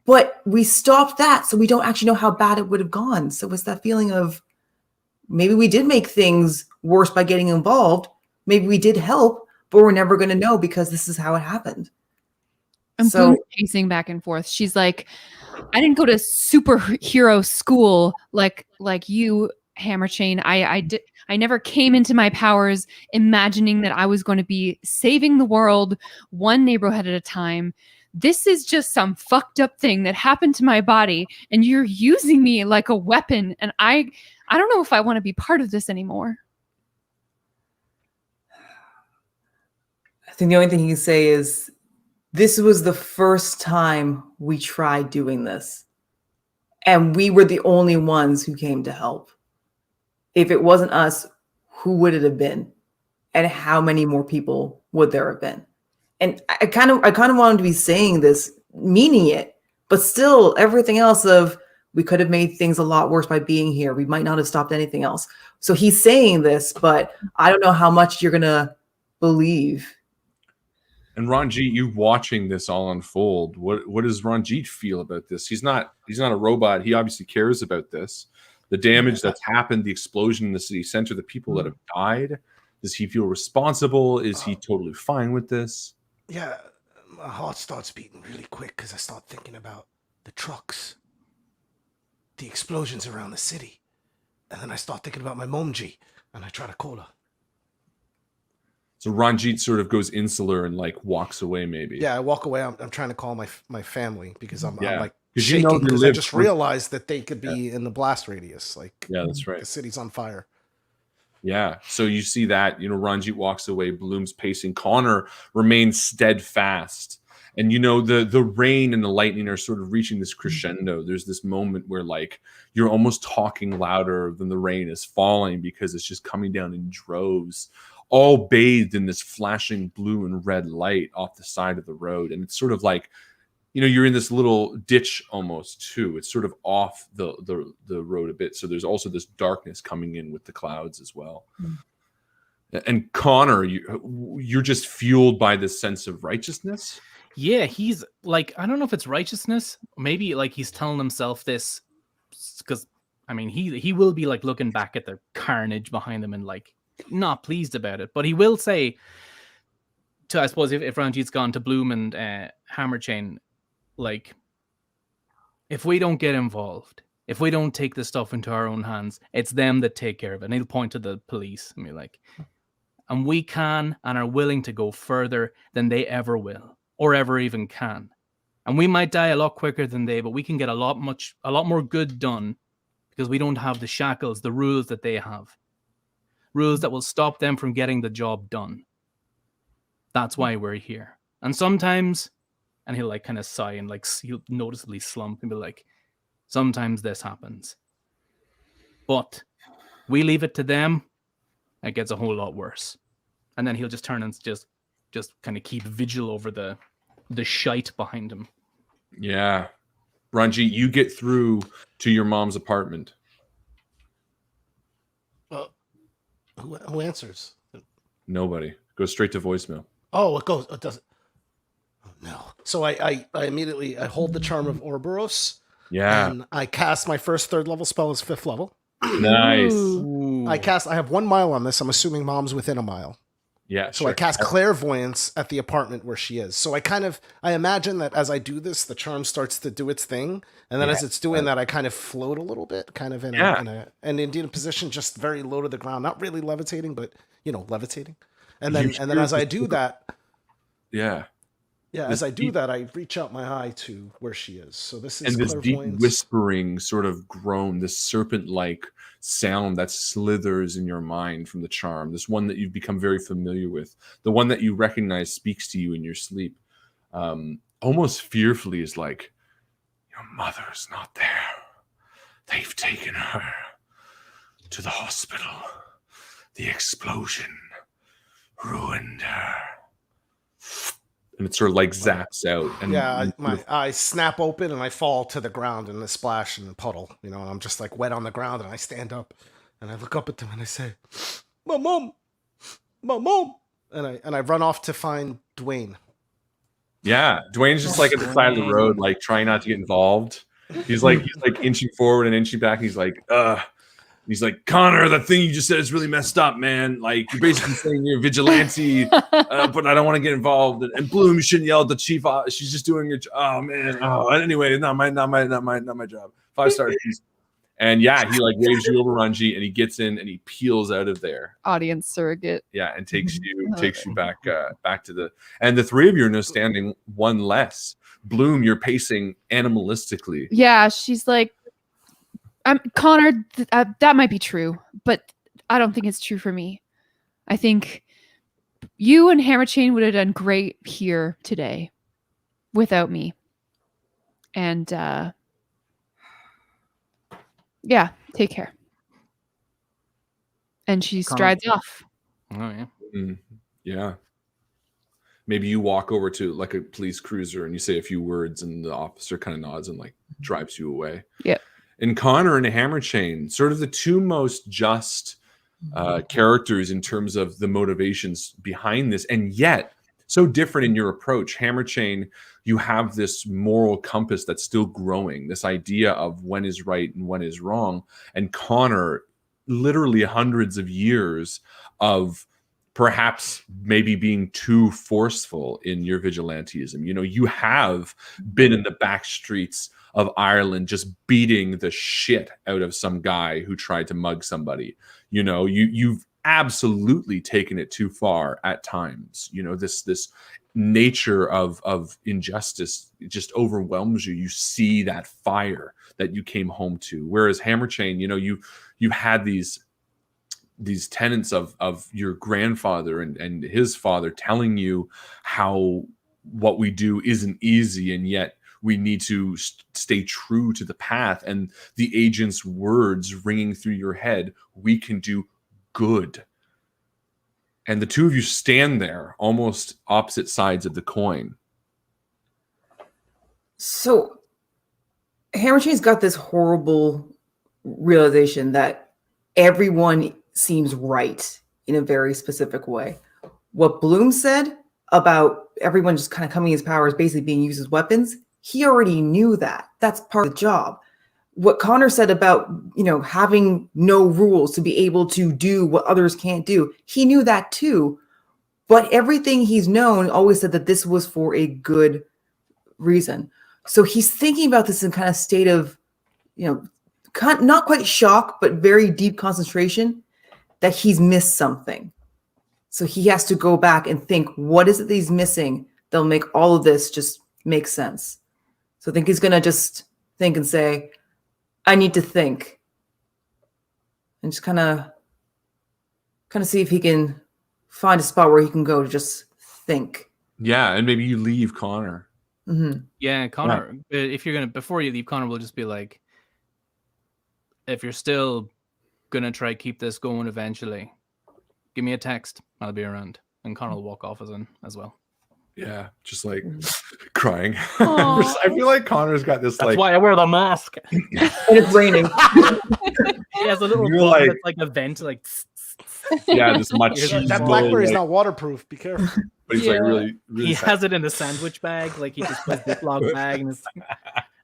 Speaker 3: But we stopped that, so we don't actually know how bad it would have gone. So it's that feeling of maybe we did make things worse by getting involved. Maybe we did help, but we're never going to know because this is how it happened.
Speaker 4: And
Speaker 3: So
Speaker 4: Bloom's pacing back and forth. She's like, I didn't go to superhero school like you, Hammerchain. I never came into my powers imagining that I was going to be saving the world one neighborhood at a time. This is just some fucked up thing that happened to my body, and you're using me like a weapon, and I don't know if I want to be part of this anymore.
Speaker 3: I think the only thing he can say is this was the first time we tried doing this, and we were the only ones who came to help. If it wasn't us, who would it have been? And how many more people would there have been? And I kind of want him to be saying this, meaning it, but still everything else of we could have made things a lot worse by being here. We might not have stopped anything else. So he's saying this, but I don't know how much you're going to believe.
Speaker 1: And Ranjit, you watching this all unfold, what does Ranjit feel about this? He's not a robot. He obviously cares about this. The damage that's happened, the explosion in the city center, the people that have died. Does he feel responsible? Is he totally fine with this?
Speaker 5: Yeah, my heart starts beating really quick because I start thinking about the trucks, the explosions around the city. And then I start thinking about my momji, and I try to call her.
Speaker 1: So Ranjit sort of goes insular and like walks away maybe.
Speaker 5: Yeah, I walk away. I'm trying to call my family because I'm like
Speaker 1: because
Speaker 5: shaking because I just realized that they could be in the blast radius. Like,
Speaker 1: yeah, that's right.
Speaker 5: The city's on fire.
Speaker 1: Yeah. So you see that, Ranjit walks away, Bloom's pacing. Connor remains steadfast. And, the rain and the lightning are sort of reaching this crescendo. There's this moment where, like, you're almost talking louder than the rain is falling because it's just coming down in droves, all bathed in this flashing blue and red light off the side of the road. And it's sort of like, you're in this little ditch almost too. It's sort of off the road a bit. So there's also this darkness coming in with the clouds as well. And Connor, you're just fueled by this sense of righteousness.
Speaker 2: Yeah, he's like, I don't know if it's righteousness. Maybe like he's telling himself this because, I mean, he will be like looking back at the carnage behind him and like not pleased about it. But he will say to, I suppose, if Ranjit's gone to Bloom and Hammerchain, like, if we don't get involved, if we don't take this stuff into our own hands, it's them that take care of it. And he'll point to the police and be like, and we can and are willing to go further than they ever will or ever even can. And we might die a lot quicker than they, but we can get a lot more good done because we don't have the shackles, the rules that they have. Rules that will stop them from getting the job done. That's why we're here. And sometimes, and he'll like kind of sigh and like he'll noticeably slump and be like, sometimes this happens. But we leave it to them, it gets a whole lot worse. And then he'll just turn and just kind of keep vigil over the shite behind him.
Speaker 1: Yeah. Ranjit, you get through to your mom's apartment.
Speaker 5: Who answers?
Speaker 1: Nobody. Goes straight to voicemail.
Speaker 5: Oh, it goes. It doesn't. Oh, no. So I immediately hold the charm of Ouroboros.
Speaker 1: Yeah.
Speaker 5: And I cast my first 3rd level spell as 5th level.
Speaker 1: Nice.
Speaker 2: Ooh.
Speaker 5: I have 1 mile on this. I'm assuming mom's within a mile.
Speaker 1: Yeah.
Speaker 5: So I cast clairvoyance at the apartment where she is. So I imagine that as I do this, the charm starts to do its thing. And then as it's doing that, I kind of float a little bit, kind of in a position just very low to the ground. Not really levitating, but, levitating. And then as I do that.
Speaker 1: Yeah.
Speaker 5: Yeah, as I do that, I reach out my eye to where she is. So this is
Speaker 1: this deep whispering sort of groan, this serpent-like sound that slithers in your mind from the charm, this one that you've become very familiar with, the one that you recognize speaks to you in your sleep, almost fearfully is like, your mother's not there. They've taken her to the hospital. The explosion ruined her. And it sort of like zaps out. And
Speaker 5: my eyes snap open and I fall to the ground in a splash and a puddle, and I'm just like wet on the ground and I stand up and I look up at them and I say, my mom, and I run off to find Dwayne.
Speaker 1: Yeah, Dwayne's just like at the side of the road, like trying not to get involved. He's like inching forward and inching back. He's like, he's like, Connor, that thing you just said is really messed up, man. Like, you're basically saying you're a vigilante, but I don't want to get involved. And Bloom, you shouldn't yell at the chief. She's just doing her job. Oh man. Oh, anyway, not my job. 5 stars. And yeah, he like waves you over, Runji, and he gets in and he peels out of there.
Speaker 4: Audience surrogate.
Speaker 1: Yeah, and takes you back to the. And the 3 of you are now standing one less. Bloom, you're pacing animalistically.
Speaker 4: Yeah, she's like, Connor, that might be true, but I don't think it's true for me. I think you and Hammerchain would have done great here today without me. And yeah, take care. And she strides off.
Speaker 2: Oh, yeah.
Speaker 1: Yeah. Maybe you walk over to like a police cruiser and you say a few words and the officer kind of nods and like drives you away.
Speaker 4: Yeah.
Speaker 1: And Connor and Hammerchain, sort of the 2 most just characters in terms of the motivations behind this, and yet so different in your approach. Hammerchain, you have this moral compass that's still growing, this idea of when is right and when is wrong. And Connor, literally hundreds of years of perhaps maybe being too forceful in your vigilantism. You know, you have been in the back streets of Ireland just beating the shit out of some guy who tried to mug somebody. You know, you've absolutely taken it too far at times. You know, this nature of injustice just overwhelms you. You see that fire that you came home to. Whereas Hammerchain, you know, you had these tenets of your grandfather and his father telling you how what we do isn't easy, and yet we need to stay true to the path. And the agent's words ringing through your head, we can do good. And the 2 of you stand there almost opposite sides of the coin.
Speaker 3: So Hammerchain's got this horrible realization that everyone seems right in a very specific way. What Bloom said about everyone just kind of coming his powers basically being used as weapons, he already knew that. That's part of the job. What Connor said about, you know, having no rules to be able to do what others can't do, he knew that too. But everything he's known always said that this was for a good reason. So he's thinking about this in kind of state of, you know, not quite shock, but very deep concentration that he's missed something. So he has to go back and think, what is it that he's missing that'll make all of this just make sense? So I think he's going to just think and say, I need to think. And just kind of see if he can find a spot where he can go to just think.
Speaker 1: Yeah, and maybe you leave Connor.
Speaker 3: Mm-hmm.
Speaker 2: Yeah, Connor, if you're going to, before you leave, Connor will just be like, if you're still going to try keep this going eventually, give me a text. I'll be around. And Connor will walk off as well.
Speaker 1: Yeah, just like crying. I feel like Connor's got this.
Speaker 2: That's why I wear the mask.
Speaker 3: And it's raining.
Speaker 2: He has a little button that's like a vent, like.
Speaker 1: Yeah, this much.
Speaker 5: That BlackBerry's not waterproof. Be careful.
Speaker 1: But he's like really
Speaker 2: he has it in the sandwich bag, like he just puts the Ziploc bag, and it's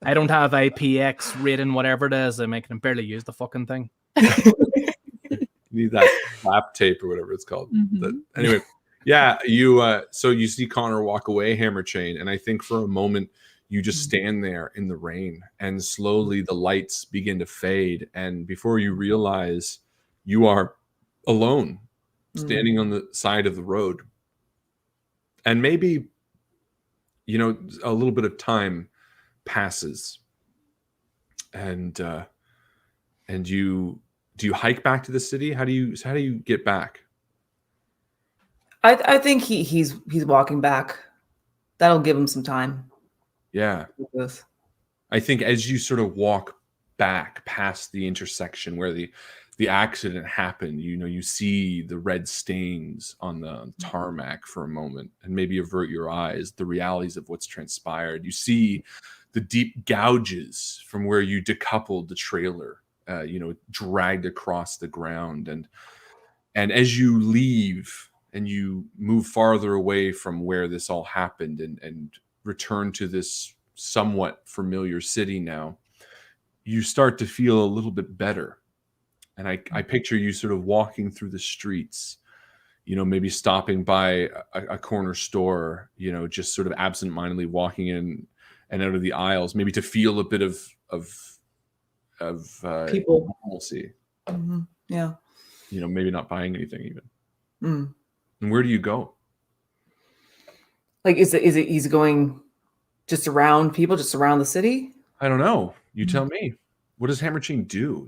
Speaker 2: I don't have IPX rating, whatever it is. I can barely use the fucking thing.
Speaker 1: You need that lap tape or whatever it's called.
Speaker 4: Mm-hmm.
Speaker 1: But anyway. Yeah, you so you see Connor walk away, Hammerchain, and I think for a moment you just stand there in the rain, and slowly the lights begin to fade, and before you realize you are alone, standing on the side of the road. And maybe, you know, a little bit of time passes, and you do you hike back to the city? How do you get back?
Speaker 3: I think he's walking back. That'll give him some time.
Speaker 1: Yeah. I think as you sort of walk back past the intersection where the accident happened, you know, you see the red stains on the tarmac for a moment and maybe avert your eyes, the realities of what's transpired. You see the deep gouges from where you decoupled the trailer, you know, dragged across the ground. And And as you leave and you move farther away from where this all happened and return to this somewhat familiar city now, you start to feel a little bit better. And I picture you sort of walking through the streets, you know, maybe stopping by a corner store, you know, just sort of absentmindedly walking in and out of the aisles, maybe to feel a bit of
Speaker 3: people
Speaker 1: normalcy.
Speaker 3: Yeah.
Speaker 1: You know, maybe not buying anything even.
Speaker 3: Mm.
Speaker 1: And where do you go?
Speaker 3: Like, is it he's going just around people, just around the city?
Speaker 1: I don't know. You tell me. What does Hammerchain do?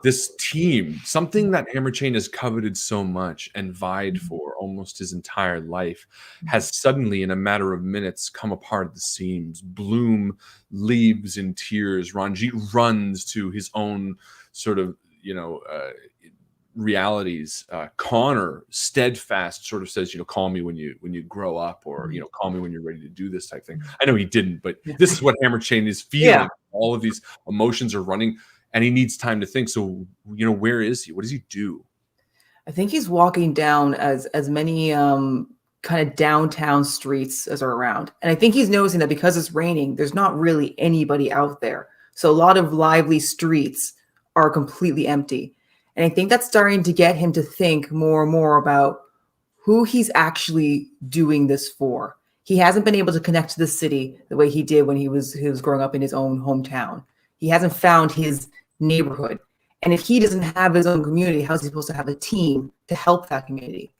Speaker 1: This team, something that Hammerchain has coveted so much and vied for almost his entire life, has suddenly, in a matter of minutes, come apart at the seams. Bloom leaves in tears. Ranjit runs to his own sort of, you know, realities. Connor, steadfast, sort of says, you know, call me when you grow up, or, you know, call me when you're ready to do this type thing. I know he didn't, but this is what Hammerchain is feeling.
Speaker 3: Yeah.
Speaker 1: All of these emotions are running, and he needs time to think. So, you know, where is he? What does he do?
Speaker 3: I think he's walking down as many kind of downtown streets as are around. And I think he's noticing that because it's raining, there's not really anybody out there. So a lot of lively streets are completely empty. And I think that's starting to get him to think more and more about who he's actually doing this for. He hasn't been able to connect to the city the way he did when he was growing up in his own hometown. He hasn't found his neighborhood. And if he doesn't have his own community, how's he supposed to have a team to help that community?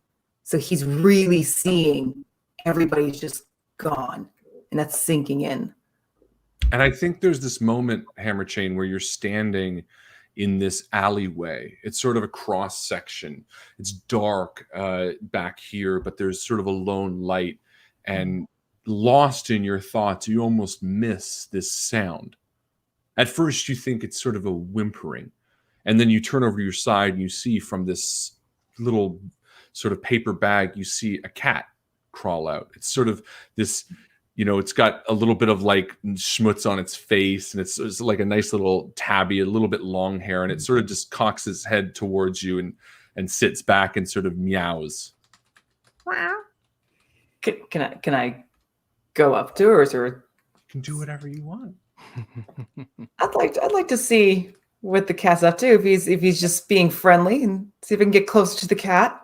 Speaker 3: So he's really seeing everybody's just gone, and that's sinking in.
Speaker 1: And I think there's this moment, Hammerchain, where you're standing in this alleyway. It's sort of a cross section. It's dark back here, but there's sort of a lone light. And lost in your thoughts, you almost miss this sound. At first, you think it's sort of a whimpering. And then you turn over your side and you see from this little sort of paper bag, you see a cat crawl out. It's sort of this, you know, it's got a little bit of like schmutz on its face, and it's like a nice little tabby, a little bit long hair, and it sort of just cocks its head towards you and sits back and sort of meows.
Speaker 3: Wow. Can I go up to her, or is there?
Speaker 1: You can do whatever you want.
Speaker 3: I'd like to see what the cat's up to, if he's just being friendly, and see if I can get closer to the cat.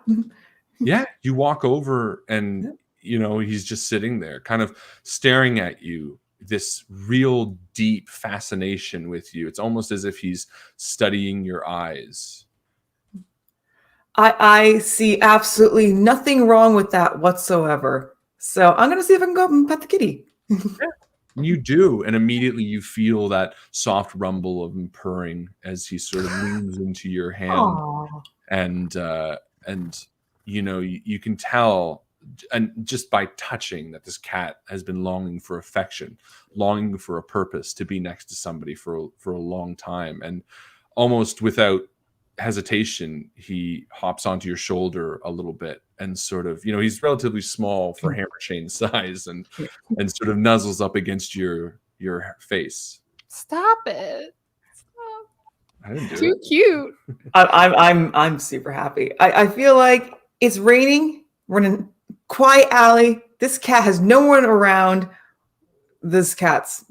Speaker 1: Yeah, you walk over and you know, he's just sitting there kind of staring at you, this real deep fascination with you. It's almost as if he's studying your eyes.
Speaker 3: I see absolutely nothing wrong with that whatsoever. So I'm going to see if I can go up and pet the kitty.
Speaker 1: You do, and immediately you feel that soft rumble of him purring as he sort of leans into your hand. Aww. And you know, you can tell, and just by touching, that this cat has been longing for affection, longing for a purpose, to be next to somebody for a long time. And almost without hesitation, he hops onto your shoulder a little bit and sort of, you know, he's relatively small for Hammerchain size, and sort of nuzzles up against your face.
Speaker 4: Stop it. Stop.
Speaker 1: I didn't do
Speaker 4: Too
Speaker 1: it.
Speaker 4: cute.
Speaker 3: I'm super happy. I feel like it's raining. We're in a quiet alley. This cat has no one around. This cat's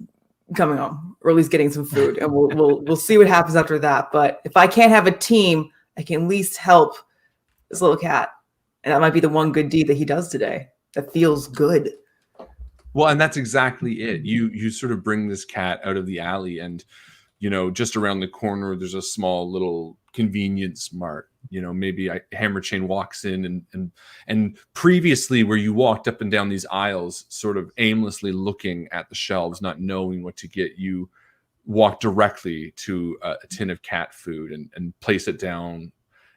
Speaker 3: coming home, or at least getting some food, and we'll see what happens after that. But if I can't have a team, I can at least help this little cat, and that might be the one good deed that he does today that feels good.
Speaker 1: Well, and that's exactly it. You sort of bring this cat out of the alley, and you know, just around the corner there's a small little convenience mart. You know, maybe Hammerchain walks in, and previously, where you walked up and down these aisles, sort of aimlessly looking at the shelves, not knowing what to get, you walk directly to a tin of cat food and place it down.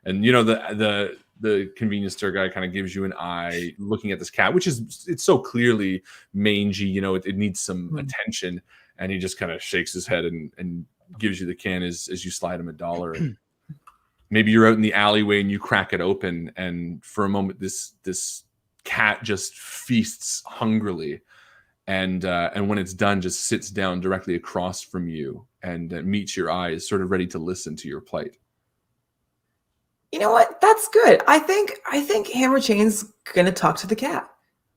Speaker 1: And you know, the convenience store guy kind of gives you an eye looking at this cat, which it's so clearly mangy. You know, it needs some attention, and he just kind of shakes his head and gives you the can as you slide him $1. Maybe you're out in the alleyway and you crack it open, and for a moment this cat just feasts hungrily, and when it's done, just sits down directly across from you and meets your eyes, sort of ready to listen to your plight.
Speaker 3: You know what? That's good. I think Hammer Chain's gonna talk to the cat.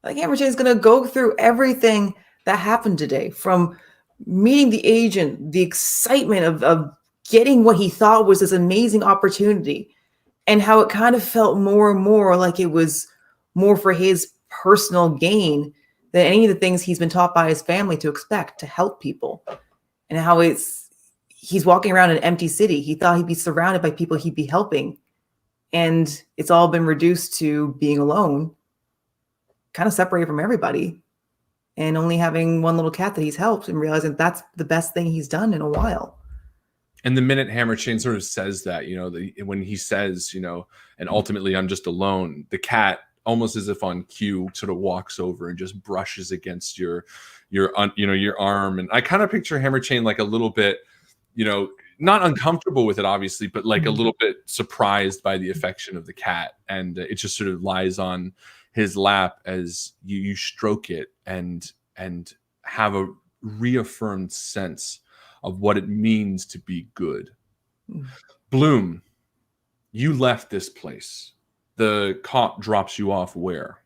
Speaker 3: Like Hammer Chain's gonna go through everything that happened today, from meeting the agent, the excitement of getting what he thought was this amazing opportunity, and how it kind of felt more and more like it was more for his personal gain than any of the things he's been taught by his family to expect, to help people. And how he's walking around an empty city. He thought he'd be surrounded by people he'd be helping. And it's all been reduced to being alone, kind of separated from everybody, and only having one little cat that he's helped, and realizing that's the best thing he's done in a while.
Speaker 1: And the minute Hammerchain sort of says that, when he says, and ultimately I'm just alone, the cat, almost as if on cue, sort of walks over and just brushes against your arm. And I kind of picture Hammerchain like a little bit, not uncomfortable with it, obviously, but like a little bit surprised by the affection of the cat. And it just sort of lies on his lap as you stroke it and have a reaffirmed sense of what it means to be good. Bloom, you left this place. The cop drops you off where?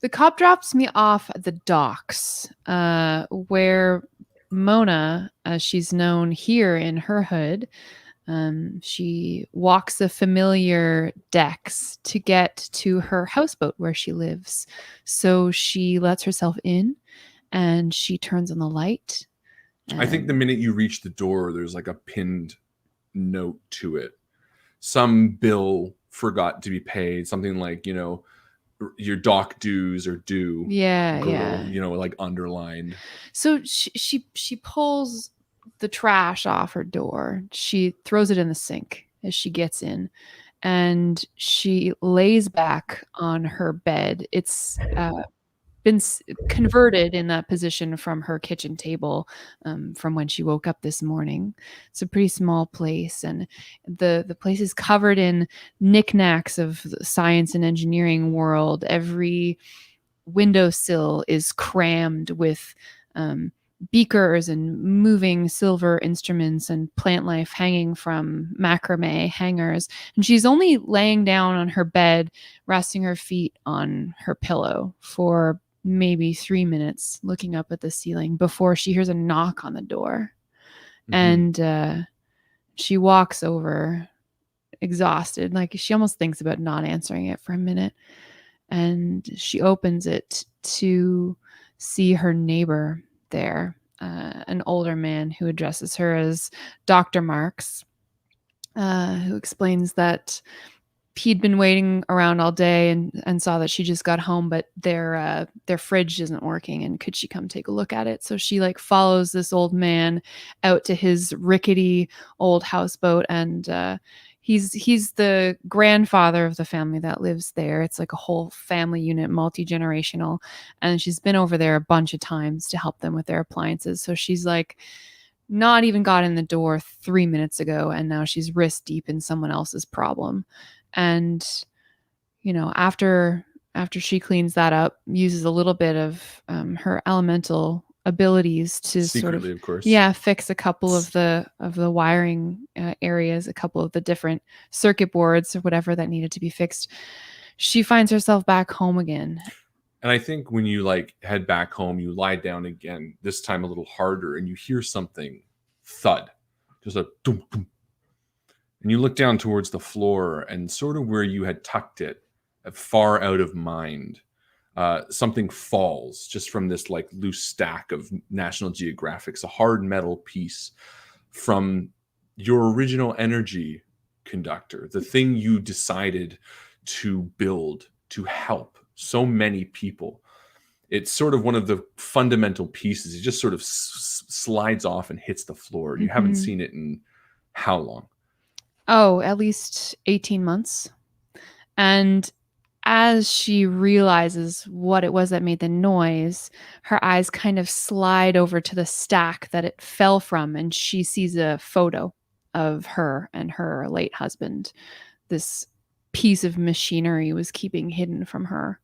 Speaker 4: The cop drops me off at the docks, where Mona, as she's known here in her hood, she walks the familiar decks to get to her houseboat where she lives. So she lets herself in and she turns on the light.
Speaker 1: I think the minute you reach the door, there's like a pinned note to it. Some bill forgot to be paid, something like, your dock dues are due.
Speaker 4: Yeah.
Speaker 1: Like underlined.
Speaker 4: So she pulls the trash off her door. She throws it in the sink as she gets in, and she lays back on her bed. It's been converted in that position from her kitchen table from when she woke up this morning. It's a pretty small place, and the place is covered in knickknacks of the science and engineering world. Every windowsill is crammed with beakers and moving silver instruments and plant life hanging from macrame hangers. And she's only laying down on her bed, resting her feet on her pillow for maybe 3 minutes, looking up at the ceiling before she hears a knock on the door. And she walks over, exhausted. Like, she almost thinks about not answering it for a minute. And she opens it to see her neighbor there, an older man who addresses her as Dr. Marks, who explains that he'd been waiting around all day and saw that she just got home, but their fridge isn't working, and could she come take a look at it? So she follows this old man out to his rickety old houseboat, and he's the grandfather of the family that lives there. It's like a whole family unit, multi-generational, and she's been over there a bunch of times to help them with their appliances. So she's not even got in the door 3 minutes ago, and now she's wrist deep in someone else's problem. And, after she cleans that up, uses a little bit of her elemental abilities to
Speaker 1: secretly, of course,
Speaker 4: fix a couple of the wiring areas, a couple of the different circuit boards or whatever that needed to be fixed. She finds herself back home again.
Speaker 1: And I think when you head back home, you lie down again, this time a little harder, and you hear something thud, just a dum, dum. And you look down towards the floor, and sort of where you had tucked it, far out of mind, something falls just from this loose stack of National Geographics, a hard metal piece from your original energy conductor, the thing you decided to build to help so many people. It's sort of one of the fundamental pieces. It just sort of slides off and hits the floor. You haven't seen it in how long?
Speaker 4: Oh, at least 18 months. And as she realizes what it was that made the noise, her eyes kind of slide over to the stack that it fell from, and she sees a photo of her and her late husband. This piece of machinery was keeping hidden from her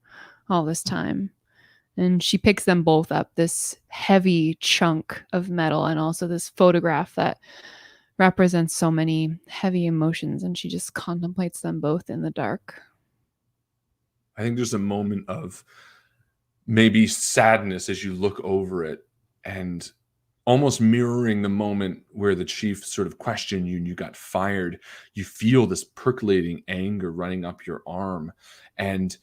Speaker 4: all this time. And she picks them both up, this heavy chunk of metal and also this photograph that represents so many heavy emotions, and she just contemplates them both in the dark.
Speaker 1: I think there's a moment of maybe sadness as you look over it, and almost mirroring the moment where the chief sort of questioned you and you got fired. You feel this percolating anger running up your arm, and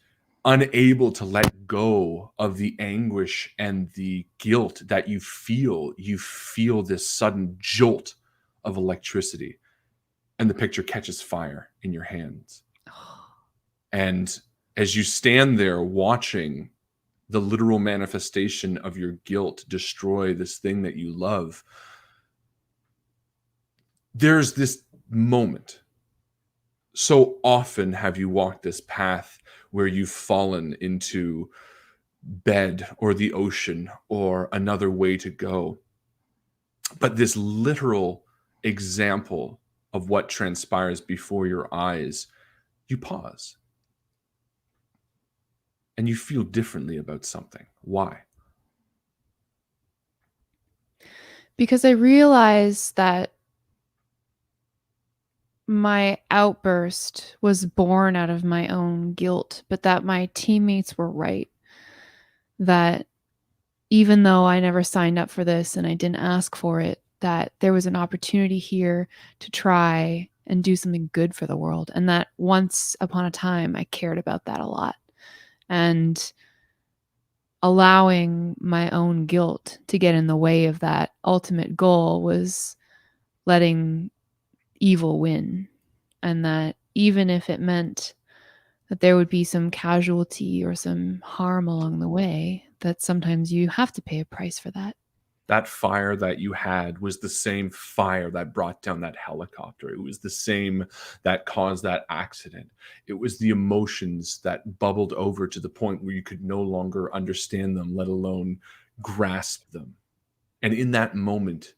Speaker 1: unable to let go of the anguish and the guilt that you feel this sudden jolt of electricity, and the picture catches fire in your hands. And as you stand there watching the literal manifestation of your guilt destroy this thing that you love, there's this moment. So often have you walked this path where you've fallen into bed or the ocean or another way to go. But this literal example of what transpires before your eyes, you pause. And you feel differently about something. Why?
Speaker 4: Because I realized that my outburst was born out of my own guilt, but that my teammates were right. That even though I never signed up for this and I didn't ask for it, that there was an opportunity here to try and do something good for the world. And that once upon a time, I cared about that a lot. And allowing my own guilt to get in the way of that ultimate goal was letting evil win. And that even if it meant that there would be some casualty or some harm along the way, that sometimes you have to pay a price for that.
Speaker 1: That fire that you had was the same fire that brought down that helicopter. It was the same that caused that accident. It was the emotions that bubbled over to the point where you could no longer understand them, let alone grasp them. And in that moment,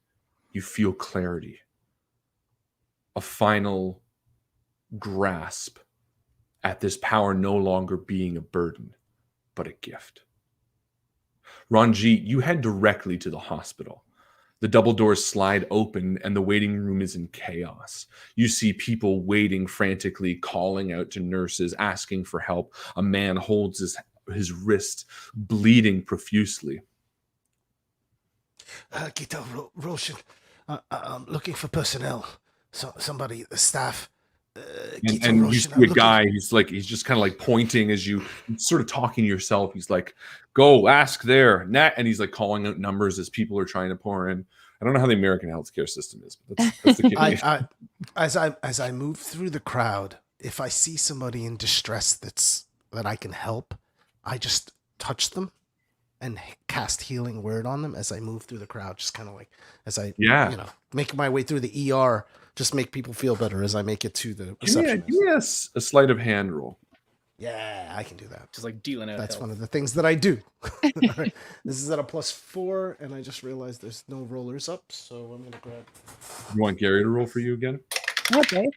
Speaker 1: you feel clarity, a final grasp at this power no longer being a burden, but a gift. Ranjit, you head directly to the hospital. The double doors slide open and the waiting room is in chaos. You see people waiting frantically, calling out to nurses, asking for help. A man holds his wrist, bleeding profusely.
Speaker 5: Gita, Roshan, I'm looking for personnel. Somebody, the staff.
Speaker 1: And you see a guy, he's just kind of like pointing as you sort of talking to yourself. He's like, go ask there. And he's like calling out numbers as people are trying to pour in. I don't know how the American healthcare system is, but that's the case.
Speaker 5: As I move through the crowd, if I see somebody in distress that I can help, I just touch them and cast healing word on them as I move through the crowd, just kind of like as I make my way through the ER. Just make people feel better as I make it to the receptionist.
Speaker 1: Yes, a sleight of hand roll.
Speaker 5: Yeah, I can do that.
Speaker 2: Just like dealing out.
Speaker 5: That's
Speaker 2: health.
Speaker 5: one of the things that I do. Right. This is at a +4, and I just realized there's no rollers up, so I'm gonna grab.
Speaker 1: You want Gary to roll for you again?
Speaker 4: Okay.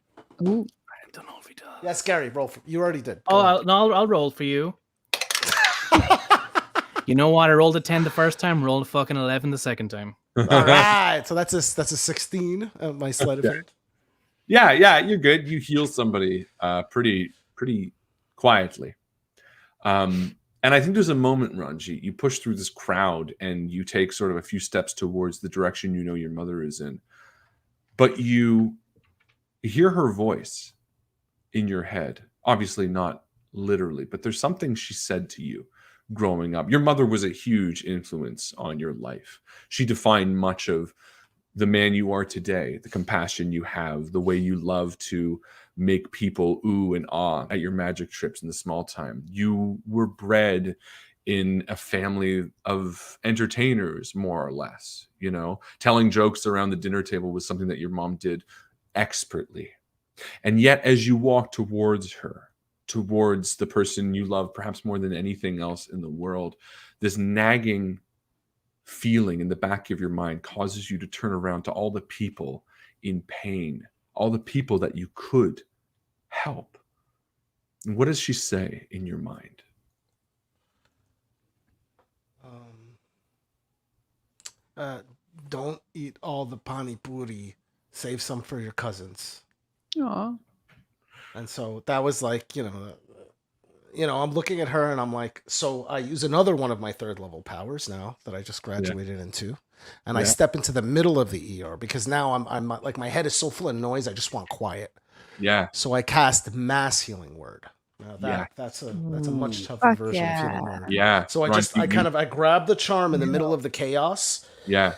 Speaker 4: Ooh.
Speaker 2: I don't know if he does.
Speaker 5: Yes, Gary, roll for you. Already did.
Speaker 2: I'll roll for you. You know what? I rolled a 10 the first time, rolled a fucking 11 the second time.
Speaker 5: All right, so that's a 16. My sleight of hand.
Speaker 1: Yeah, you're good. You heal somebody pretty quietly. And I think there's a moment, Ranjit, you push through this crowd and you take sort of a few steps towards the direction you know your mother is in. But you hear her voice in your head. Obviously not literally, but there's something she said to you growing up. Your mother was a huge influence on your life. She defined much of the man you are today, the compassion you have, the way you love to make people ooh and ah at your magic trips in the small time. You were bred in a family of entertainers, more or less. Telling jokes around the dinner table was something that your mom did expertly. And yet, as you walk towards her, towards the person you love perhaps more than anything else in the world, this nagging feeling in the back of your mind causes you to turn around to all the people in pain, all the people that you could help. And what does she say in your mind?
Speaker 5: Don't eat all the pani puri. save some for your cousins.
Speaker 4: Aw.
Speaker 5: And so that was like, I'm looking at her and I'm like, so I use another one of my 3rd level powers now that I just graduated into. And I step into the middle of the ER because now I'm like, my head is so full of noise. I just want quiet.
Speaker 1: Yeah.
Speaker 5: So I cast Mass Healing Word. Now that's a much tougher
Speaker 4: Fuck
Speaker 5: version
Speaker 4: yeah.
Speaker 5: of Healing Word.
Speaker 1: Yeah.
Speaker 5: So I grab the charm in the middle of the chaos.
Speaker 1: Yeah.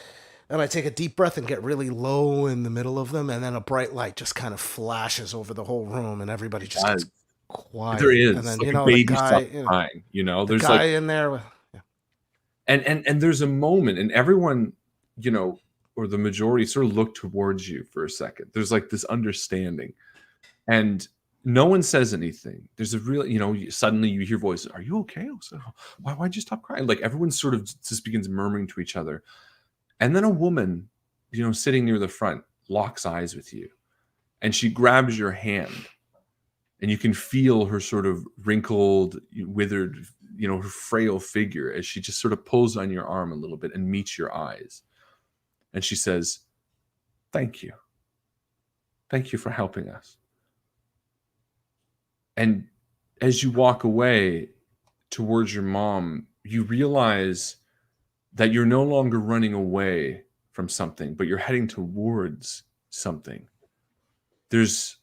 Speaker 5: And I take a deep breath and get really low in the middle of them, and then a bright light just kind of flashes over the whole room, and everybody just gets quiet.
Speaker 1: There is,
Speaker 5: and then
Speaker 1: like,
Speaker 5: the
Speaker 1: a baby
Speaker 5: guy,
Speaker 1: crying.
Speaker 5: the
Speaker 1: there's
Speaker 5: guy
Speaker 1: like
Speaker 5: in there.
Speaker 1: and there's a moment, and everyone, or the majority, sort of look towards you for a second. There's like this understanding, and no one says anything. There's a real, suddenly you hear voices. Are you okay? So why'd you stop crying? Like everyone sort of just begins murmuring to each other. And then a woman, sitting near the front, locks eyes with you, and she grabs your hand, and you can feel her sort of wrinkled, withered, her frail figure as she just sort of pulls on your arm a little bit and meets your eyes. And she says, "Thank you. Thank you for helping us." And as you walk away towards your mom, you realize that you're no longer running away from something, but you're heading towards something. There's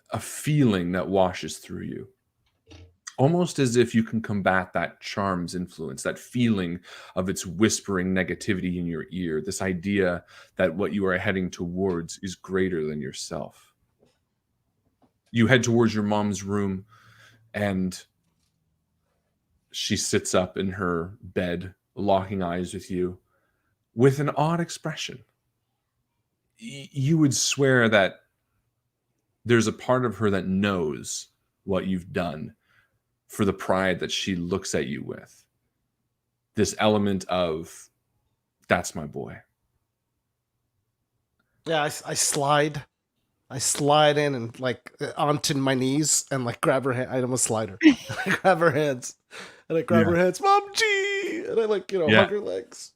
Speaker 1: a feeling that washes through you, almost as if you can combat that charm's influence, that feeling of its whispering negativity in your ear, this idea that what you are heading towards is greater than yourself. You head towards your mom's room, and she sits up in her bed, locking eyes with you, with an odd expression. You would swear that there's a part of her that knows what you've done for the pride that she looks at you with. This element of, that's my boy.
Speaker 5: Yeah, I slide in and like onto my knees and like grab her hand. I almost slide her. I grab her hands. And I grab her hands, Mom G, and I hug her legs.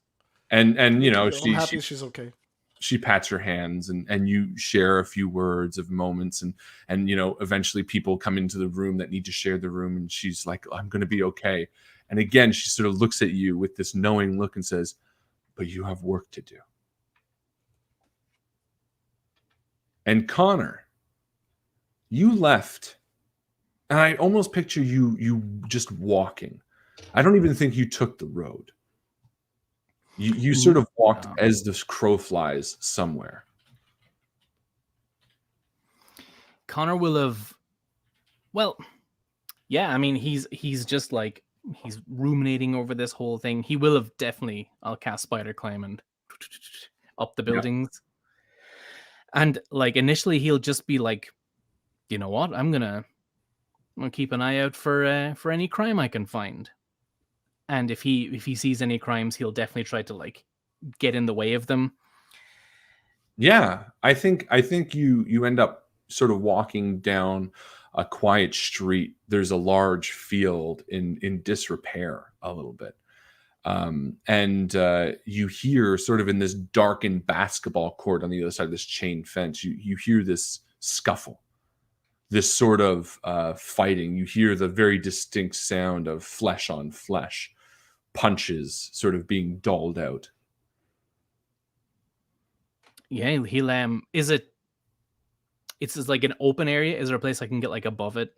Speaker 1: And I'm
Speaker 5: happy she's okay.
Speaker 1: She pats your hands, and you share a few words of moments, and eventually people come into the room that need to share the room, and she's like, "I'm going to be okay." And again, she sort of looks at you with this knowing look and says, "But you have work to do." And Connor, you left, and I almost picture you just walking. I don't even think you took the road. You sort of walked as this crow flies somewhere.
Speaker 2: Connor will have, well, yeah, I mean, he's just like, he's ruminating over this whole thing. He will have definitely, I'll cast Spider Climb and up the buildings. Yeah. And like initially he'll just be like, you know what, I'm gonna keep an eye out for any crime I can find. And if he sees any crimes, he'll definitely try to like get in the way of them.
Speaker 1: Yeah, I think you end up sort of walking down a quiet street. There's a large field in disrepair a little bit. And you hear sort of in this darkened basketball court on the other side of this chain fence, you hear this scuffle, this sort of fighting. You hear the very distinct sound of flesh on flesh, punches sort of being doled out.
Speaker 2: Yeah, he'll it's just like an open area. Is there a place I can get like above it?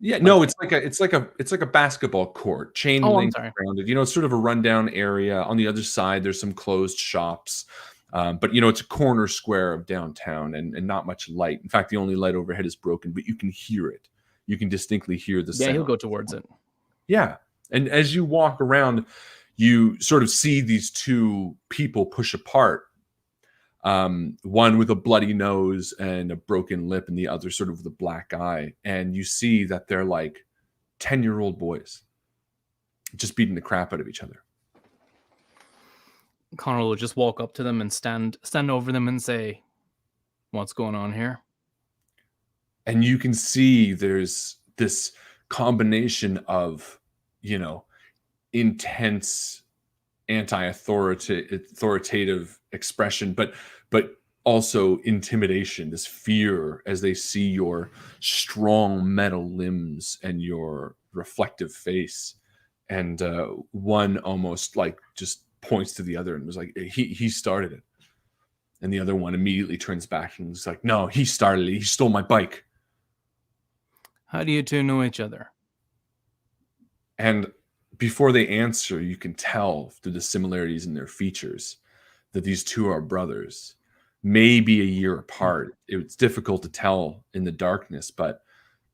Speaker 1: Yeah, no, it's like a basketball court, chain link around it. It's sort of a rundown area. On the other side, there's some closed shops. But it's a corner square of downtown and not much light. In fact, the only light overhead is broken, but you can hear it. You can distinctly hear the sound.
Speaker 2: Yeah, he'll go towards it.
Speaker 1: Yeah. And as you walk around, you sort of see these two people push apart. One with a bloody nose and a broken lip, and the other sort of with a black eye. And you see that they're like 10-year-old boys just beating the crap out of each other.
Speaker 2: Connor will just walk up to them and stand over them and say, "What's going on here?"
Speaker 1: And you can see there's this combination of, intense anti-authoritative expression, but also intimidation, this fear as they see your strong metal limbs and your reflective face. And one almost like just points to the other and was like, he started it. And the other one immediately turns back and is like, no, he started it. He stole my bike.
Speaker 2: How do you two know each other?
Speaker 1: And before they answer, you can tell through the similarities in their features that these two are brothers, maybe a year apart. It's difficult to tell in the darkness, but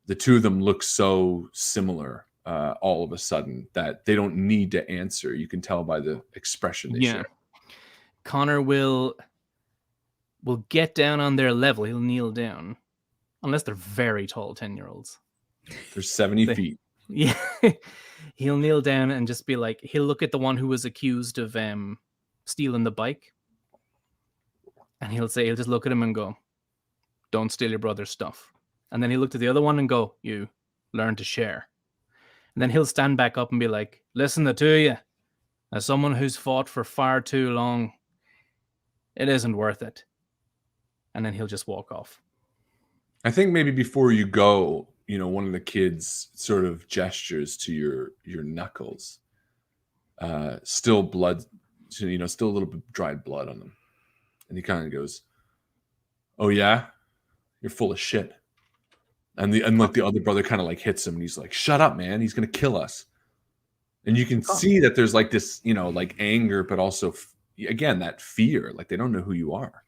Speaker 1: the two of them look so similar all of a sudden that they don't need to answer. You can tell by the expression they share.
Speaker 2: Connor will get down on their level. He'll kneel down. Unless they're very tall 10-year-olds.
Speaker 1: They're 70 feet.
Speaker 2: Yeah. He'll kneel down and just be like, he'll look at the one who was accused of stealing the bike. And he'll just look at him and go, don't steal your brother's stuff. And then he'll look at the other one and go, you learn to share. And then he'll stand back up and be like, listen, the two of you, as someone who's fought for far too long, it isn't worth it. And then he'll just walk off.
Speaker 1: I think maybe before you go, one of the kids sort of gestures to your knuckles. Still blood, still a little bit of dried blood on them. And he kind of goes, oh yeah? You're full of shit. And the other brother kind of like hits him and he's like, shut up, man. He's going to kill us. And you can see that there's like this, like anger, but also, again, that fear. Like they don't know who you are.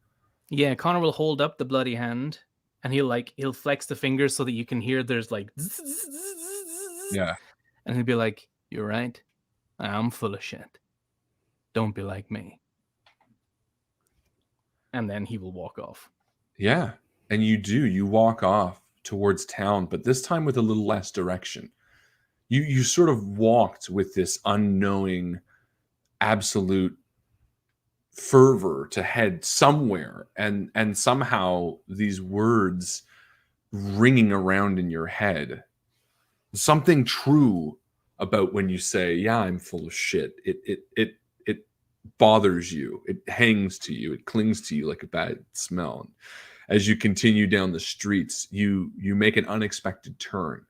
Speaker 2: Yeah, Connor will hold up the bloody hand and he'll flex the fingers so that you can hear there's like...
Speaker 1: Yeah.
Speaker 2: And he'll be like, you're right. I'm full of shit. Don't be like me. And then he will walk off.
Speaker 1: Yeah. And you walk off towards town, but this time with a little less direction. You sort of walked with this unknowing, absolute fervor to head somewhere, and somehow these words ringing around in your head, something true about when you say, yeah, I'm full of shit. It bothers you. It hangs to you. It clings to you like a bad smell. As you continue down the streets, you make an unexpected turn.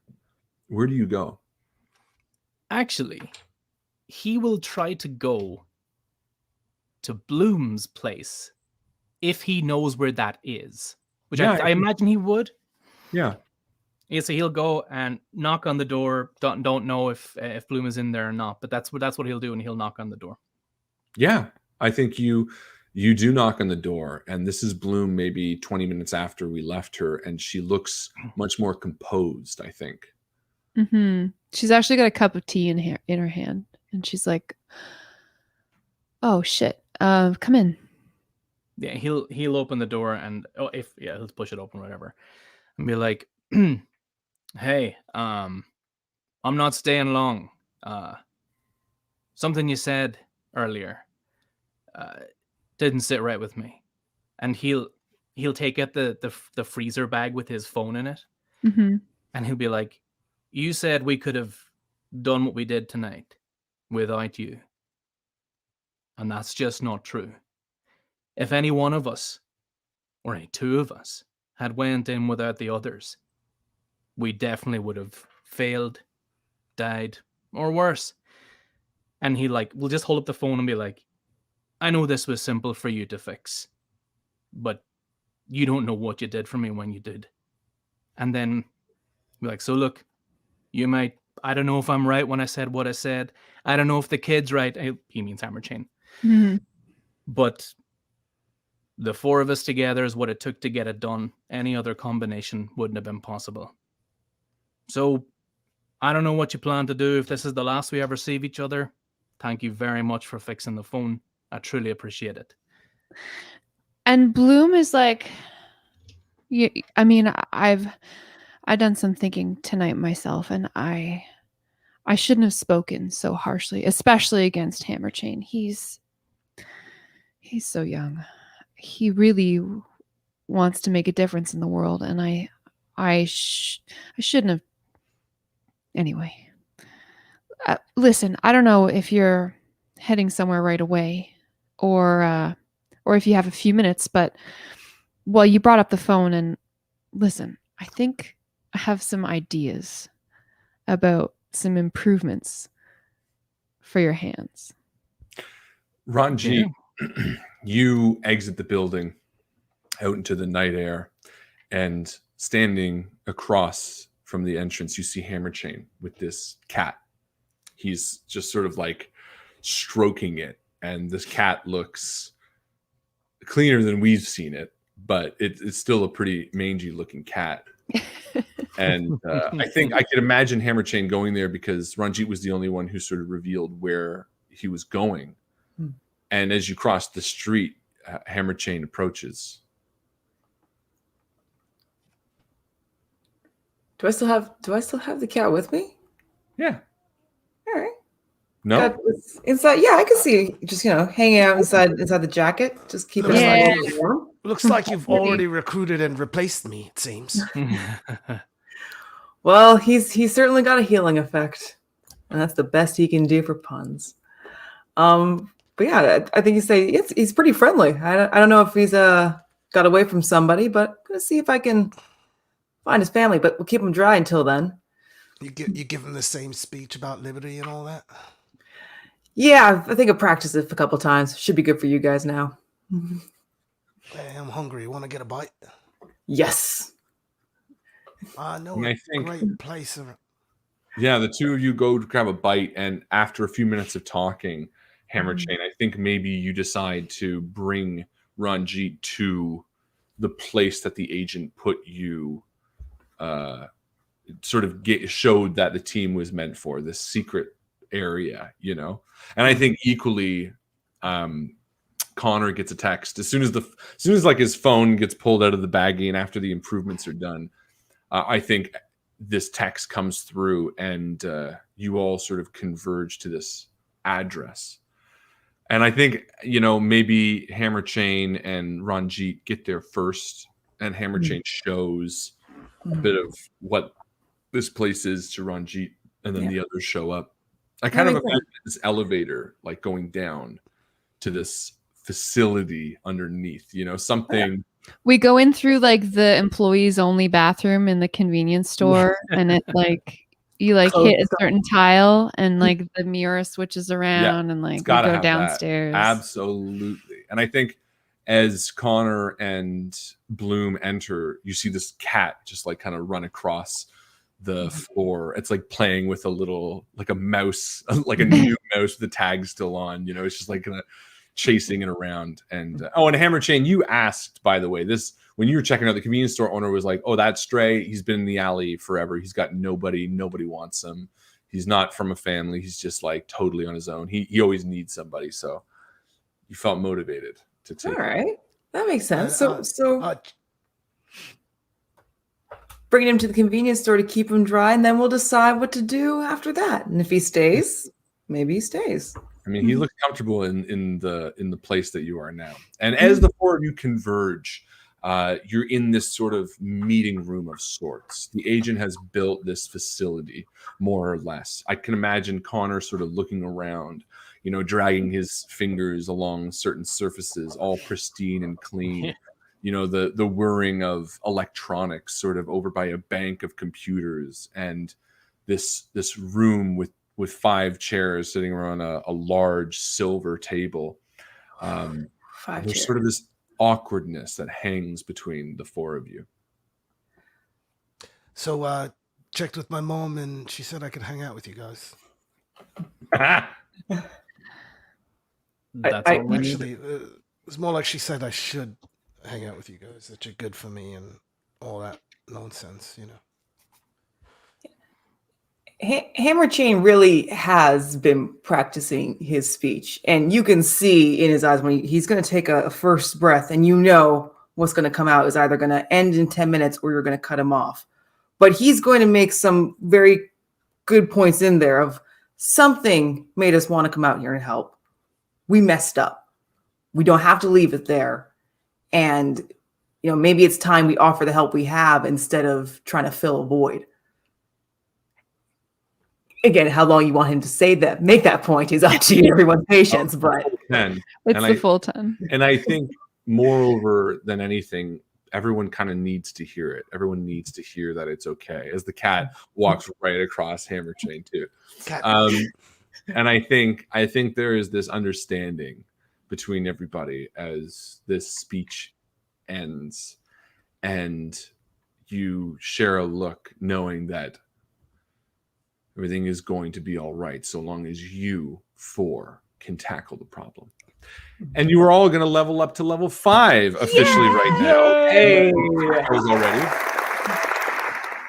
Speaker 1: Where do you go?
Speaker 2: Actually, he will try to go to Bloom's place if he knows where that is, which I imagine he would.
Speaker 1: Yeah.
Speaker 2: Yeah, so he'll go and knock on the door. Don't know if Bloom is in there or not, but that's what he'll do, and he'll knock on the door.
Speaker 1: Yeah, I think you do knock on the door, and this is Bloom maybe 20 minutes after we left her, and she looks much more composed, I think.
Speaker 4: Mm-hmm. She's actually got a cup of tea in her hand, and she's like, "Oh shit, come in."
Speaker 2: Yeah, he'll open the door, and he'll push it open, whatever, and be like, "Hey, I'm not staying long. Something you said earlier didn't sit right with me." And he'll take out the freezer bag with his phone in it,
Speaker 4: mm-hmm.
Speaker 2: and he'll be like, "You said we could have done what we did tonight without you. And that's just not true. If any one of us, or any two of us, had went in without the others, we definitely would have failed, died, or worse." And he will just hold up the phone and be like, "I know this was simple for you to fix, but you don't know what you did for me when you did." And then be like, "So look, I don't know if I'm right when I said what I said. I don't know if the kid's right." He means Hammer Chain.
Speaker 4: Mm-hmm.
Speaker 2: But the four of us together is what it took to get it done. Any other combination wouldn't have been possible. So I don't know what you plan to do if this is the last we ever see of each other. Thank you very much for fixing the phone. I truly appreciate it.
Speaker 4: And Bloom is like, I mean, I've done some thinking tonight myself, and I shouldn't have spoken so harshly, especially against Hammerchain. He's so young. He really wants to make a difference in the world, and I shouldn't have. Anyway, listen, I don't know if you're heading somewhere right away, or if you have a few minutes, but well, you brought up the phone, and listen, I think I have some ideas about some improvements for your hands.
Speaker 1: Ranjit, you exit the building out into the night air, and standing across from the entrance, you see Hammerchain with this cat. He's just sort of like stroking it, and this cat looks cleaner than we've seen it, but it's still a pretty mangy looking cat. And I think I could imagine Hammerchain going there because Ranjit was the only one who sort of revealed where he was going. And as you cross the street, Hammerchain approaches.
Speaker 3: Do I still have the cat with me?
Speaker 1: Yeah.
Speaker 3: All right.
Speaker 1: No.
Speaker 3: Inside. Yeah, I can see just hanging out inside the jacket, just keeping it warm.
Speaker 5: Looks like you've already recruited and replaced me. It seems.
Speaker 3: Well, he's certainly got a healing effect, and that's the best he can do for puns. But yeah, I think you say he's pretty friendly. I don't know if he's got away from somebody, but I'm gonna see if I can find his family. But we'll keep him dry until then.
Speaker 5: You give him the same speech about liberty and all that.
Speaker 3: Yeah, I think I practiced it a couple times. Should be good for you guys now.
Speaker 5: Hey, I'm hungry. Want to get a bite?
Speaker 3: Yes.
Speaker 5: I know a great place.
Speaker 1: Yeah, the two of you go to grab a bite, and after a few minutes of talking, Hammerchain, I think maybe you decide to bring Ranjit to the place that the agent put you. Sort of showed that the team was meant for, this secret area, and I think equally, Connor gets a text as soon as like his phone gets pulled out of the baggie, and after the improvements are done, I think this text comes through, and you all sort of converge to this address. And I think, maybe Hammerchain and Ranjit get there first, and Hammerchain shows a bit of what this place is to Ranjit, and then the others show up. I kind of imagine this elevator like going down to this facility underneath, something.
Speaker 4: We go in through like the employees only bathroom in the convenience store, and it like you like hit a certain tile, and like the mirror switches around, and like we go downstairs.
Speaker 1: Absolutely. And I think as Connor and Bloom enter, you see this cat just like kind of run across the floor. It's like playing with a little, like a mouse, like a new mouse with the tag still on, it's just like kind of chasing it around. And and Hammerchain, you asked, by the way, this when you were checking out, the convenience store owner was like, oh, that stray, he's been in the alley forever, he's got nobody wants him, he's not from a family, he's just like totally on his own, he always needs somebody. So you felt motivated to take
Speaker 3: all right, that makes sense. So bringing him to the convenience store to keep him dry, and then we'll decide what to do after that. And if he stays, maybe he stays.
Speaker 1: I mean, he looks comfortable in the place that you are now. And as the four of you converge, you're in this sort of meeting room of sorts. The agent has built this facility, more or less. I can imagine Connor sort of looking around, dragging his fingers along certain surfaces, all pristine and clean. The whirring of electronics sort of over by a bank of computers, and this room with 5 chairs sitting around a large silver table. There's sort of this awkwardness that hangs between the four of you.
Speaker 5: So checked with my mom, and she said I could hang out with you guys. Actually, it was more like she said I should hang out with you guys, that you're good for me and all that nonsense,
Speaker 3: Hammerchain really has been practicing his speech, and you can see in his eyes when he's going to take a first breath, and what's going to come out is either going to end in 10 minutes or you're going to cut him off. But he's going to make some very good points in there of something made us want to come out here and help. We messed up. We don't have to leave it there. And, maybe it's time we offer the help we have instead of trying to fill a void. Again, how long you want him to make that point is up to you, everyone's patience, but
Speaker 4: it's the full 10.
Speaker 1: And I think moreover than anything, everyone kind of needs to hear it. Everyone needs to hear that it's okay. As the cat walks right across Hammer Chain too. And I think there is this understanding between everybody as this speech ends, and you share a look knowing that everything is going to be all right so long as you four can tackle the problem. And you are all going to level up to level 5 officially right now. Hey,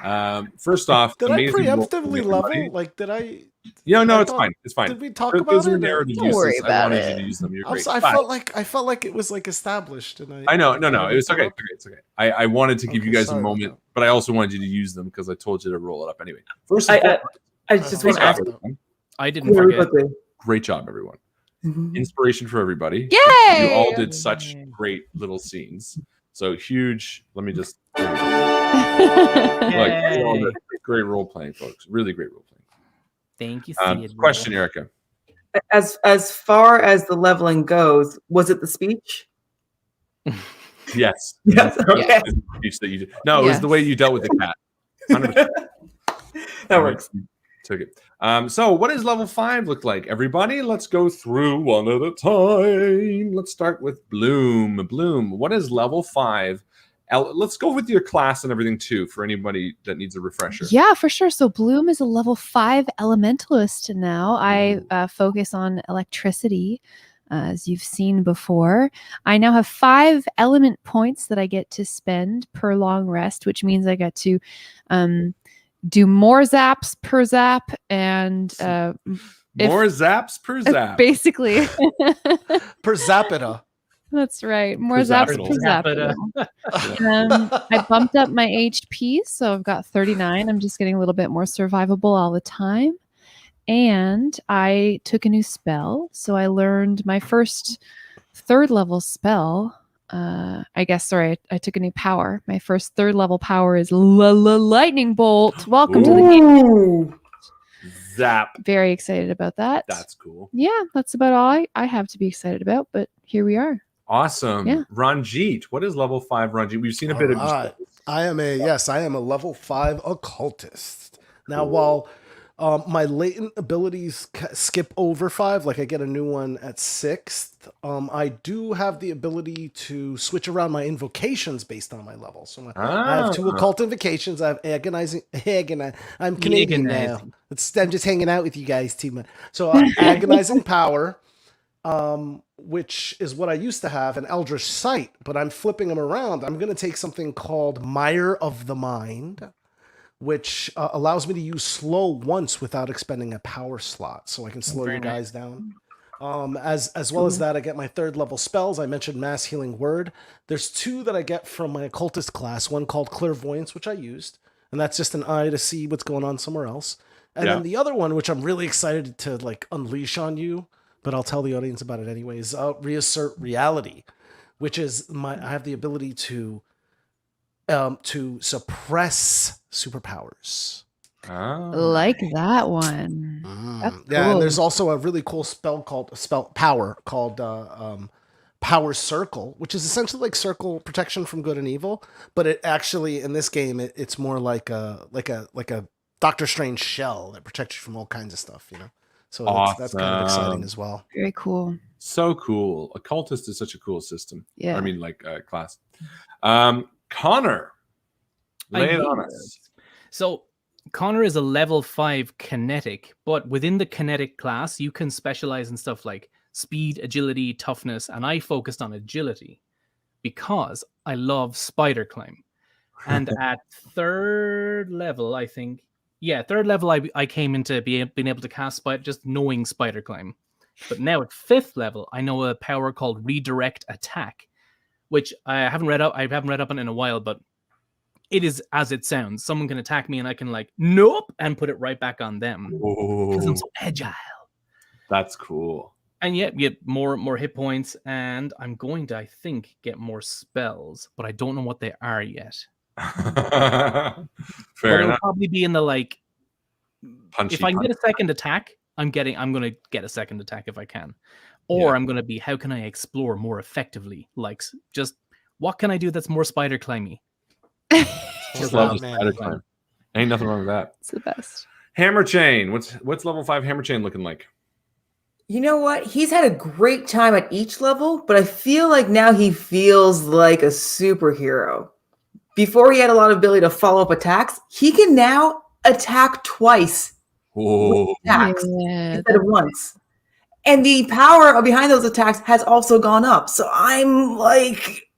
Speaker 1: already. First off,
Speaker 5: did I preemptively level? Like, did I?
Speaker 1: Yeah, no, it's fine. It's fine.
Speaker 5: Did we talk about it?
Speaker 3: Don't worry about it.
Speaker 1: I wanted you to use them. You're great.
Speaker 5: I felt like it was like established, and
Speaker 1: I know. No, it was okay. It's okay. I wanted to give you guys a moment, but I also wanted you to use them because I told you to roll it up anyway. First,
Speaker 3: I just want to ask.
Speaker 2: I didn't forget.
Speaker 1: Great job, everyone. Inspiration for everybody.
Speaker 4: Yay!
Speaker 1: You all did such great little scenes. So huge. Let me just. Like, great role playing, folks. Really great role playing.
Speaker 2: Thank you.
Speaker 1: Question, Erica.
Speaker 3: As far as the leveling goes, was it the speech?
Speaker 1: Yes.
Speaker 3: Yes. Okay.
Speaker 1: The speech that you did. No, it was the way you dealt with the cat. 100%.
Speaker 3: That works.
Speaker 1: Took it. So what does level 5 look like? Everybody, let's go through one at a time. Let's start with Bloom. Bloom, what is level 5? Let's go with your class and everything too for anybody that needs a refresher.
Speaker 4: Yeah, for sure. So Bloom is a level 5 elementalist now. I focus on electricity, as you've seen before. I now have 5 element points that I get to spend per long rest, which means I get to do more zaps per zap and
Speaker 1: more zaps per zap.
Speaker 4: Basically.
Speaker 5: Per zapita.
Speaker 4: That's right. More zaps per zapita. I bumped up my HP, so I've got 39. I'm just getting a little bit more survivable all the time. And I took a new spell, so I learned my first 3rd level spell. I took a new power. My first 3rd level power is Lightning Bolt. Welcome to the game.
Speaker 1: Zap.
Speaker 4: Very excited about that.
Speaker 1: That's cool.
Speaker 4: Yeah, that's about all I have to be excited about, but here we are.
Speaker 1: Awesome.
Speaker 4: Yeah.
Speaker 1: Ranjit, what is level 5 Ranjit? We've seen a bit of
Speaker 5: I am a level 5 occultist. Now, while my latent abilities skip over 5, like I get a new one at 6th, I do have the ability to switch around my invocations based on my level. So I have 2 occult invocations. I have agonizing. I'm Canadian now. I'm just hanging out with you guys too much. So agonizing power, which is what I used to have, an Eldritch Sight, but I'm flipping them around. I'm going to take something called Mire of the Mind, which allows me to use slow once without expending a power slot, so I can slow you guys down. As well as that, I get my 3rd level spells. I mentioned Mass Healing Word. There's 2 that I get from my occultist class, one called Clairvoyance, which I used, and that's just an eye to see what's going on somewhere else. And then the other one, which I'm really excited to like unleash on you, but I'll tell the audience about it anyways, Reassert Reality, which is I have the ability to suppress superpowers.
Speaker 4: Like that one. That's cool.
Speaker 5: Yeah, and there's also a really cool spell called Power Circle, which is essentially like circle protection from good and evil, but it actually in this game it's more like a Doctor Strange shell that protects you from all kinds of stuff, you know. So that's kind of exciting as well.
Speaker 4: Very cool.
Speaker 1: So cool. Occultist is such a cool system.
Speaker 4: Yeah.
Speaker 1: I mean, like class. Connor, lay it on us.
Speaker 2: So Connor is a level 5 kinetic, but within the kinetic class, you can specialize in stuff like speed, agility, toughness, and I focused on agility because I love spider climb. And at 3rd level, I think, 3rd level, I came into being able to cast spider, just knowing spider climb. But now at 5th level, I know a power called redirect attack, which I haven't read up on in a while, but it is as it sounds. Someone can attack me and I can nope, and put it right back on them because I'm so agile.
Speaker 1: That's cool.
Speaker 2: And you get more hit points, and I'm going to, I think, get more spells, but I don't know what they are yet.
Speaker 1: Fair enough.
Speaker 2: It'll probably be in the
Speaker 1: punchy
Speaker 2: if I can get a second attack, I'm going to get a second attack if I can. Or I'm going to be, how can I explore more effectively? Like just what can I do that's more spider climby?
Speaker 1: Just love the spider climb. Ain't nothing wrong with that.
Speaker 4: It's the best.
Speaker 1: Hammer chain. What's level 5 hammer chain looking like?
Speaker 3: You know what? He's had a great time at each level, but I feel like now he feels like a superhero. Before he had a lot of ability to follow up attacks, he can now attack twice. Attacks instead of once. And the power behind those attacks has also gone up. So I'm like,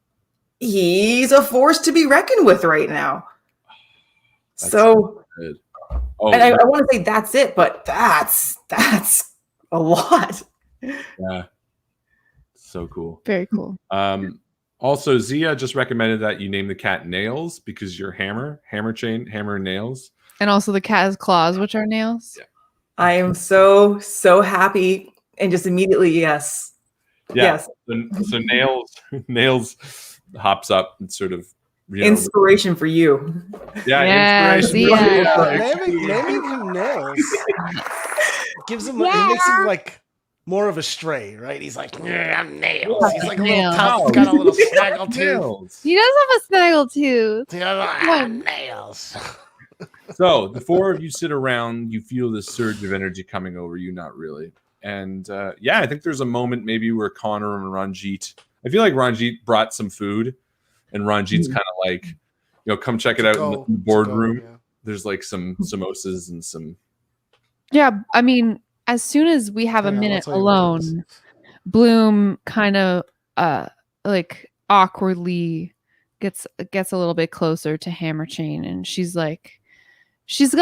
Speaker 3: he's a force to be reckoned with right now.
Speaker 1: That's
Speaker 3: so
Speaker 1: good.
Speaker 3: And I want to say that's it, but that's a lot.
Speaker 1: Yeah. So cool.
Speaker 4: Very cool.
Speaker 1: Also, Zia just recommended that you name the cat Nails because you're hammer chain, hammer nails.
Speaker 4: And also the cat has claws, which are nails.
Speaker 1: Yeah.
Speaker 3: I am so happy and just immediately yes.
Speaker 1: Yeah.
Speaker 3: Yes.
Speaker 1: So nails hops up and sort of
Speaker 3: inspiration for you.
Speaker 1: Yeah, inspiration.
Speaker 5: Naming him Nails gives him it makes him like more of a stray, right? He's like, I'm Nails. He's like a little tough, got a little snaggle tooth.
Speaker 4: He does have a snaggle tooth.
Speaker 5: Nails.
Speaker 1: So the four of you sit around, you feel this surge of energy coming over you, not really. And I think there's a moment maybe where Connor and Ranjit, I feel like Ranjit brought some food and Ranjit's kind of like, come check it out in the boardroom. Yeah. There's like some samosas and some.
Speaker 4: Yeah, I mean, as soon as we have a minute alone, Bloom kind of like awkwardly gets a little bit closer to Hammer Chain, and she's got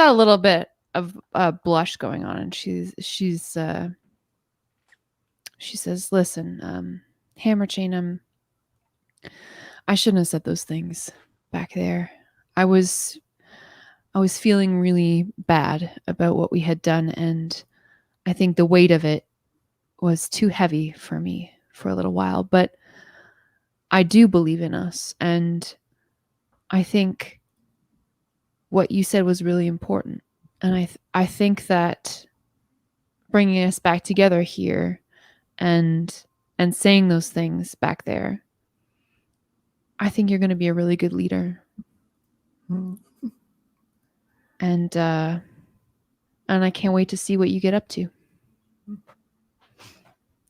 Speaker 4: a little bit of blush going on, and she says, "Listen, Hammer Chain, I shouldn't have said those things back there. I was feeling really bad about what we had done, and I think the weight of it was too heavy for me for a little while, but I do believe in us, and I think what you said was really important, and I think that bringing us back together here and saying those things back there, I think you're going to be a really good leader." And I can't wait to see what you get up to.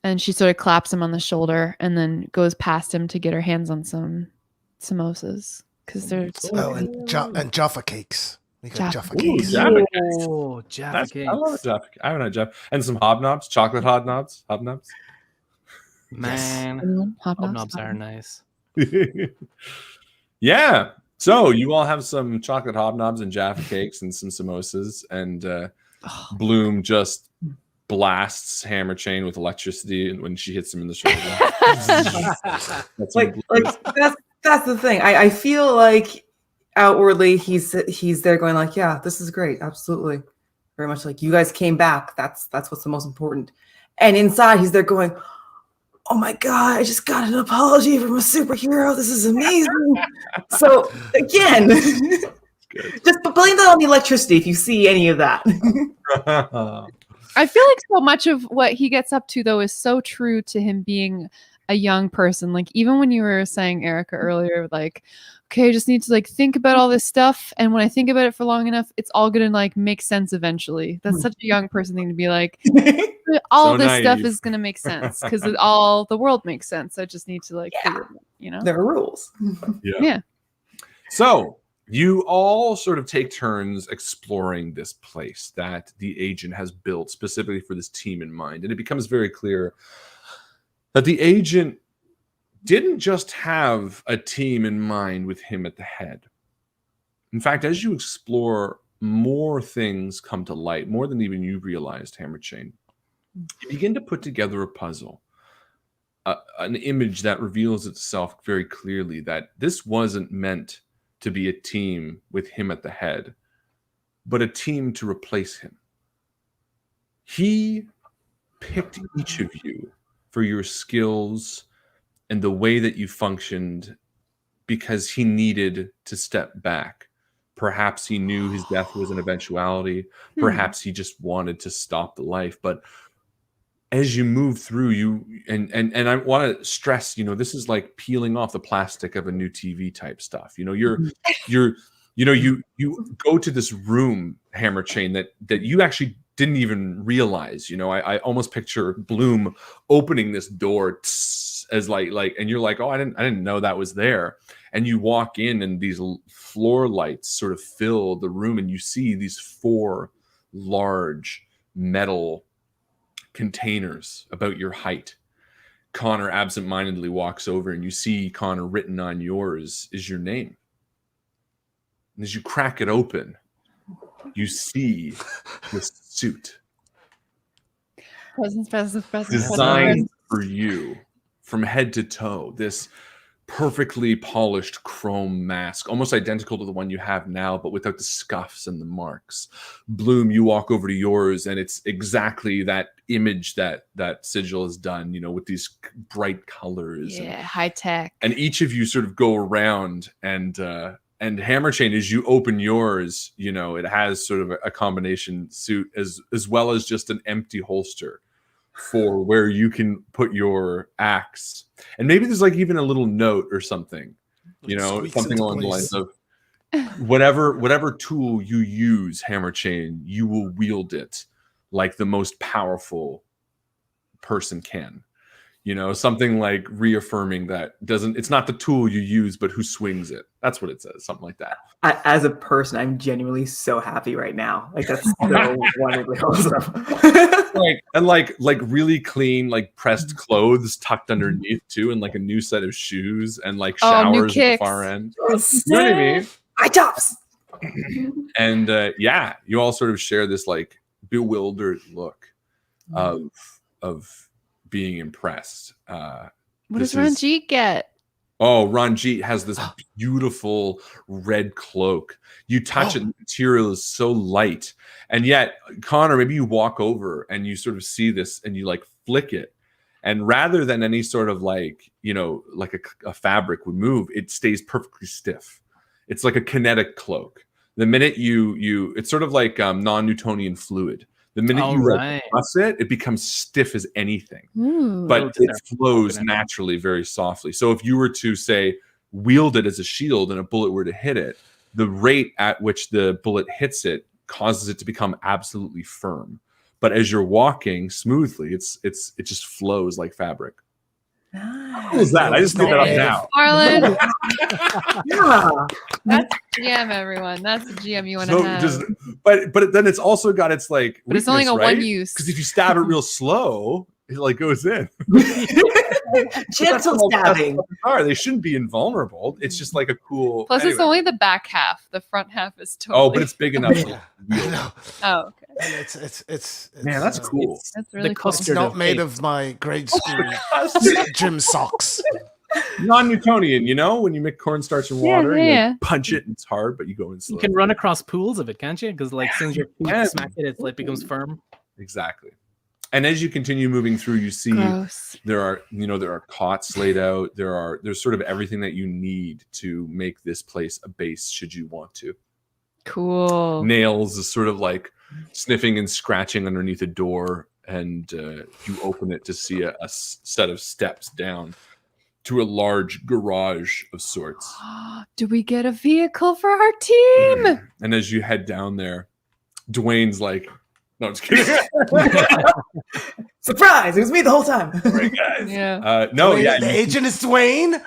Speaker 4: And she sort of claps him on the shoulder and then goes past him to get her hands on some samosas because they're
Speaker 5: and Jaffa cakes. We got Jaffa
Speaker 1: Ooh,
Speaker 5: cakes.
Speaker 1: Jaffa cakes.
Speaker 2: Oh, Jaffa cakes.
Speaker 1: I love Jaffa. I haven't had Jaffa. And some hobnobs, chocolate hobnobs.
Speaker 2: Man, hobnobs are nice.
Speaker 1: Yeah. So you all have some chocolate hobnobs and Jaffa cakes and some samosas, and Bloom just blasts Hammer Chain with electricity when she hits him in the shoulder.
Speaker 3: that's the thing. I feel like outwardly he's there going like, yeah, this is great, absolutely, very much like you guys came back. That's what's the most important. And inside he's there going, oh my God, I just got an apology from a superhero. This is amazing. So again, just blame that on the electricity if you see any of that.
Speaker 4: I feel like so much of what he gets up to, though, is so true to him being a young person. Like, even when you were saying, Erica, earlier, like, okay, I just need to think about all this stuff. And when I think about it for long enough, it's all going to make sense eventually. That's such a young person thing to be like, all so this stuff is going to make sense because all the world makes sense. I just need to figure it out,
Speaker 3: There are rules.
Speaker 4: Yeah.
Speaker 1: So you all sort of take turns exploring this place that the agent has built specifically for this team in mind. And it becomes very clear that the agent didn't just have a team in mind with him at the head. In fact, as you explore, more things come to light, more than even you realized, Hammer Chain. You begin to put together a puzzle, an image that reveals itself very clearly that this wasn't meant to be a team with him at the head, but a team to replace him. He picked each of you for your skills and the way that you functioned because he needed to step back. Perhaps he knew his death was an eventuality. Perhaps he just wanted to stop the life. But as you move through, you and I want to stress, you know, this is like peeling off the plastic of a new TV type stuff. You know, you go to this room, Hammer Chain, that you actually didn't even realize. You know, I almost picture Bloom opening this door as like, and you're like, oh, I didn't know that was there. And you walk in, and these floor lights sort of fill the room, and you see these 4 large metal containers about your height. Connor absentmindedly walks over, and you see, Connor, written on yours is your name. And as you crack it open, you see this suit
Speaker 4: Presents.
Speaker 1: designed for you from head to toe. This perfectly polished chrome mask, almost identical to the one you have now, but without the scuffs and the marks. Bloom, you walk over to yours, and it's exactly that image that Sigil has done, you know, with these bright colors.
Speaker 4: Yeah, high tech.
Speaker 1: And each of you sort of go around, and Hammer Chain, as you open yours, you know, it has sort of a combination suit as well as just an empty holster for where you can put your axe. And maybe there's like even a little note or something, you know, something along the lines of whatever tool you use, Hammer Chain, you will wield it like the most powerful person can. You know, something like reaffirming that it's not the tool you use, but who swings it. That's what it says, something like that.
Speaker 3: As a person, I'm genuinely so happy right now. Like, that's so wonderfully awesome.
Speaker 1: like really clean, like pressed clothes tucked underneath too, and like a new set of shoes, and like showers at the far end. You know what I mean?
Speaker 3: High tops.
Speaker 1: And yeah, you all sort of share this like bewildered look of being impressed.
Speaker 4: What does Ranjit get?
Speaker 1: Oh, Ranjit has this beautiful red cloak. You touch it, the material is so light. And yet, Connor, maybe you walk over and you sort of see this and you like flick it. And rather than any sort of like, you know, like a fabric would move, it stays perfectly stiff. It's like a kinetic cloak. The minute you it's sort of like non-Newtonian fluid. The minute you press it, it becomes stiff as anything.
Speaker 4: Ooh.
Speaker 1: But it flows naturally, very softly. So if you were to, say, wield it as a shield and a bullet were to hit it, the rate at which the bullet hits it causes it to become absolutely firm. But as you're walking smoothly, it just flows like fabric. What was that? I just made that up now.
Speaker 4: Marlon.
Speaker 3: Yeah.
Speaker 4: That's the GM, everyone. That's the GM you want to have.
Speaker 1: But then it's also got its like.
Speaker 4: But it's only a one use.
Speaker 1: Because if you stab it real slow, it like goes in.
Speaker 3: Gentle stabbing.
Speaker 1: They shouldn't be invulnerable. It's just like a cool.
Speaker 4: Plus, it's only the back half. The front half is totally.
Speaker 1: Oh, but it's big enough.
Speaker 4: Oh, okay.
Speaker 5: And it's
Speaker 1: man, that's cool.
Speaker 4: That's really cool.
Speaker 5: It's not made of my grade school gym socks.
Speaker 1: Non-Newtonian, you know, when you make cornstarch and water,
Speaker 4: yeah.
Speaker 1: you punch it and it's hard, but you go in slow.
Speaker 2: You can run across pools of it, can't you? Because like since your feet smack it, it becomes firm.
Speaker 1: Exactly. And as you continue moving through, you see there are cots laid out. There's sort of everything that you need to make this place a base should you want to.
Speaker 4: Cool.
Speaker 1: Nails is sort of like sniffing and scratching underneath a door, and you open it to see a set of steps down to a large garage of sorts.
Speaker 4: Do we get a vehicle for our team?
Speaker 1: And as you head down there, Dwayne's like, no, I'm just kidding.
Speaker 3: Surprise! It was me the whole time.
Speaker 1: Right, guys.
Speaker 4: Yeah.
Speaker 1: No,
Speaker 5: Dwayne,
Speaker 1: yeah.
Speaker 5: The agent is Dwayne.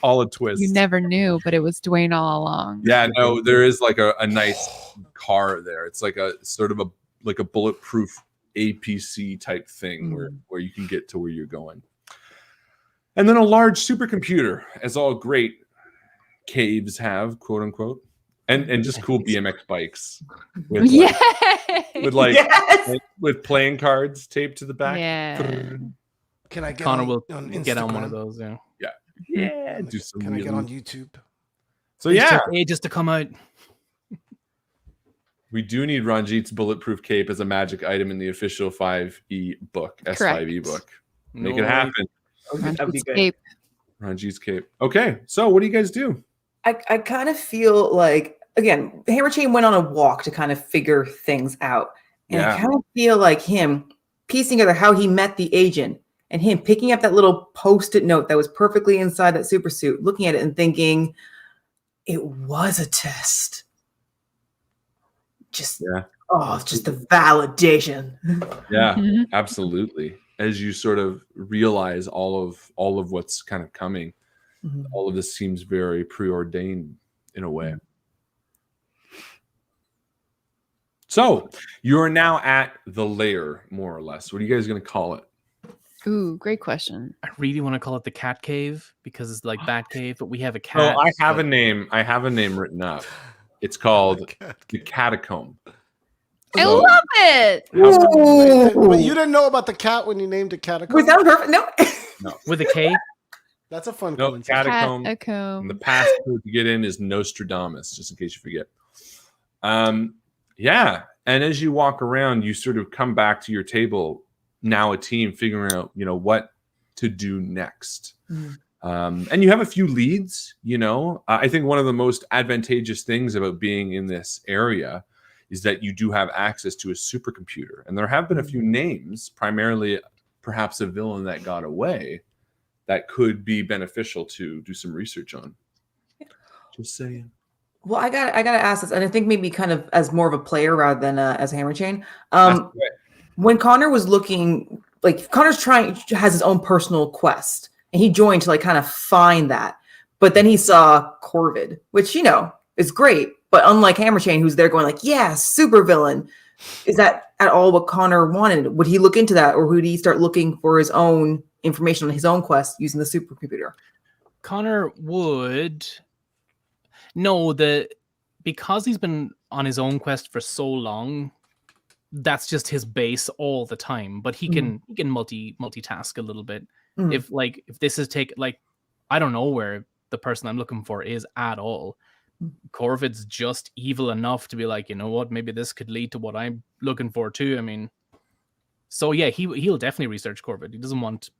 Speaker 1: All a twist.
Speaker 4: You never knew, but it was Dwayne all along.
Speaker 1: Yeah, no, there is like a nice car there. It's like a sort of a bulletproof APC type thing where you can get to where you're going. And then a large supercomputer, as all great caves have, quote unquote, and just cool BMX bikes with with playing cards taped to the back.
Speaker 4: Yeah.
Speaker 5: Can I get
Speaker 2: Connor
Speaker 5: on
Speaker 2: will
Speaker 5: Instagram?
Speaker 2: get on one of those. Yeah.
Speaker 1: Yeah. Do some
Speaker 5: Can I get on YouTube?
Speaker 1: So yeah,
Speaker 2: ages to come out.
Speaker 1: we do need Ranjit's bulletproof cape as a magic item in the official 5E book, S5E book. Make it happen.
Speaker 3: That'd be good.
Speaker 4: Cape.
Speaker 1: Ranjit's cape. Okay, so what do you guys do?
Speaker 3: I kind of feel like, again, Hammer Chain went on a walk to kind of figure things out. And I kind of feel like him, piecing together how he met the agent and him picking up that little Post-it note that was perfectly inside that super suit, looking at it and thinking, it was a test. Just just the validation.
Speaker 1: Yeah, absolutely. As you sort of realize all of what's kind of coming, all of this seems very preordained in a way. So you're now at the lair, more or less. What are you guys going to call it?
Speaker 4: Ooh, great question.
Speaker 2: I really want to call it the cat cave because it's like Bat Cave, but we have a cat.
Speaker 1: Oh, I have a name. I have a name written up. It's called the Catacomb.
Speaker 4: I love it.
Speaker 5: Wait, you didn't know about the cat when you named it Catacomb?
Speaker 3: Was that perfect? No.
Speaker 2: With a K?
Speaker 5: That's a fun
Speaker 1: coincidence. Catacomb.
Speaker 4: And
Speaker 1: the passcode to get in is Nostradamus, just in case you forget. Yeah. And as you walk around, you sort of come back to your table, now a team, figuring out, what to do next. And you have a few leads, I think one of the most advantageous things about being in this area is that you do have access to a supercomputer. And there have been a few names, primarily perhaps a villain that got away, that could be beneficial to do some research on. Just saying.
Speaker 3: Well, I gotta ask this, and I think maybe kind of as more of a player rather than as Hammer Chain. When Connor was looking, like Connor's has his own personal quest, and he joined to like kind of find that. But then he saw Corvid, which is great. But unlike Hammer Chain, who's there going like, yeah, super villain, is that at all what Connor wanted? Would he look into that, or would he start looking for his own information on his own quest using the supercomputer?
Speaker 2: Connor would. No, because he's been on his own quest for so long, that's just his base all the time. But he can multitask a little bit. If this is I don't know where the person I'm looking for is at all. Corvid's just evil enough to be like, you know what, maybe this could lead to what I'm looking for too. I mean, so yeah, he'll definitely research Corvid. He doesn't want,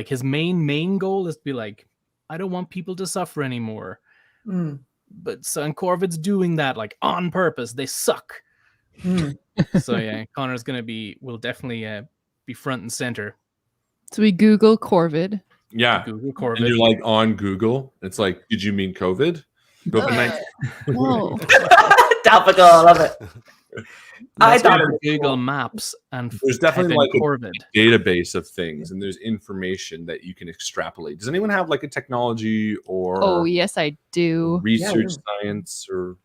Speaker 2: his main goal is to be like, I don't want people to suffer anymore. But and Corvid's doing that on purpose. They suck. So yeah, Connor's will definitely be front and center.
Speaker 4: So we Google Corvid.
Speaker 1: Yeah,
Speaker 2: Google Corvid.
Speaker 1: And you're on Google. It's like, did you mean COVID?
Speaker 4: Whoa.
Speaker 3: Topical, I love it.
Speaker 2: I thought Google Maps, and
Speaker 1: there's definitely
Speaker 2: Corvid.
Speaker 1: A database of things, and there's information that you can extrapolate. Does anyone have a technology or?
Speaker 4: Oh yes, I do.
Speaker 1: Research science or?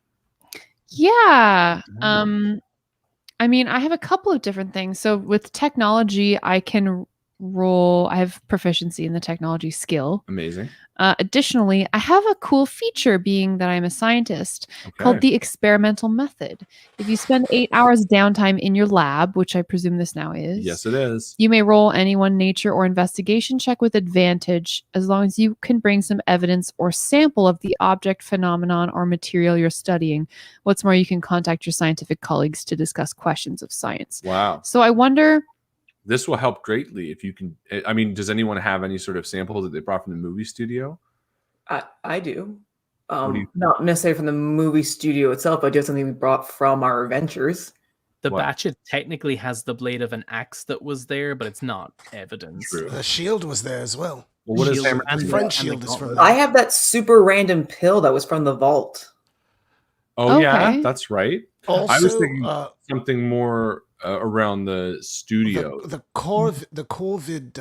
Speaker 4: Yeah. I mean, I have a couple of different things. So with technology, I can roll. I have proficiency in the technology skill.
Speaker 1: Amazing.
Speaker 4: Additionally, I have a cool feature, being that I'm a scientist, called the experimental method. If you spend 8 hours downtime in your lab, which I presume this now is.
Speaker 1: Yes, it is.
Speaker 4: You may roll any one nature or investigation check with advantage, as long as you can bring some evidence or sample of the object, phenomenon, or material you're studying. What's more, you can contact your scientific colleagues to discuss questions of science.
Speaker 1: Wow.
Speaker 4: So I wonder...
Speaker 1: This will help greatly if you can. I mean, does anyone have any sort of samples that they brought from the movie studio?
Speaker 3: I do. Not necessarily from the movie studio itself, but just something we brought from our adventures.
Speaker 2: The Batchet technically has the blade of an axe that was there, but it's not evidence.
Speaker 1: True.
Speaker 5: The shield was there as well.
Speaker 1: Well, what is
Speaker 5: Hammer? The friend shield is from.
Speaker 3: I have that super random pill that was from the vault.
Speaker 1: Oh yeah, that's right.
Speaker 5: Also,
Speaker 1: I was thinking something more around the studio.
Speaker 5: The Corvid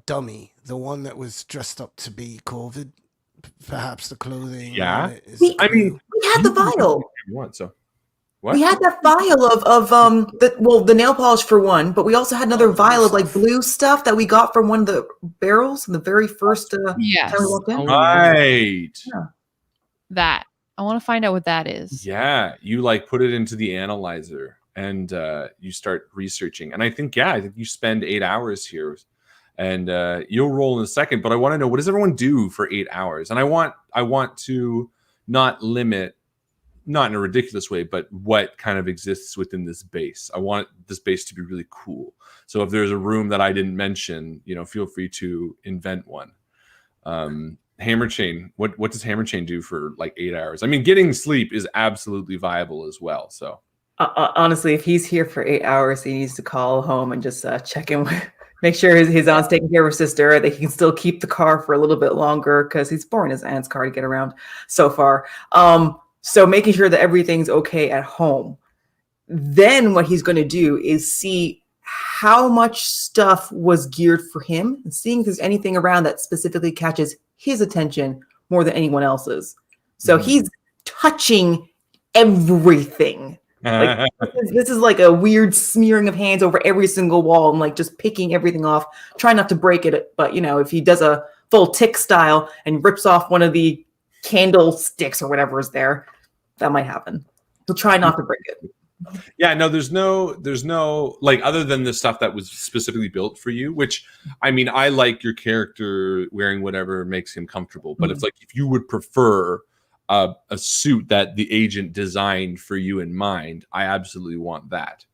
Speaker 5: dummy, the one that was dressed up to be Corvid, perhaps the clothing.
Speaker 1: Yeah,
Speaker 3: we had the vial.
Speaker 1: What?
Speaker 3: We had that vial of the nail polish for one, but we also had another vial of blue stuff that we got from one of the barrels in the very first time we walked in.
Speaker 1: Right.
Speaker 3: Yeah.
Speaker 4: That. I want to find out what that is.
Speaker 1: Yeah, you put it into the analyzer and you start researching. And I think you spend 8 hours here, and you'll roll in a second. But I want to know, what does everyone do for 8 hours? And I want to not limit, not in a ridiculous way, but what kind of exists within this base. I want this base to be really cool. So if there's a room that I didn't mention, feel free to invent one. Hammer Chain, what does Hammer Chain do for 8 hours? I mean, getting sleep is absolutely viable as well. So
Speaker 3: Honestly, if he's here for 8 hours, he needs to call home and just check in, make sure his aunt's taking care of her sister, that he can still keep the car for a little bit longer because he's borrowing his aunt's car to get around so far. So making sure that everything's okay at home. Then what he's going to do is see how much stuff was geared for him and seeing if there's anything around that specifically catches his attention more than anyone else's. So he's touching everything. Like this is like a weird smearing of hands over every single wall and like just picking everything off, trying not to break it. But if he does a full tick style and rips off one of the candlesticks or whatever is there, that might happen. He'll try not to break it.
Speaker 1: Yeah, no, there's no like, other than the stuff that was specifically built for you, which I mean, I like your character wearing whatever makes him comfortable, but it's like, if you would prefer a suit that the agent designed for you in mind, I absolutely want that.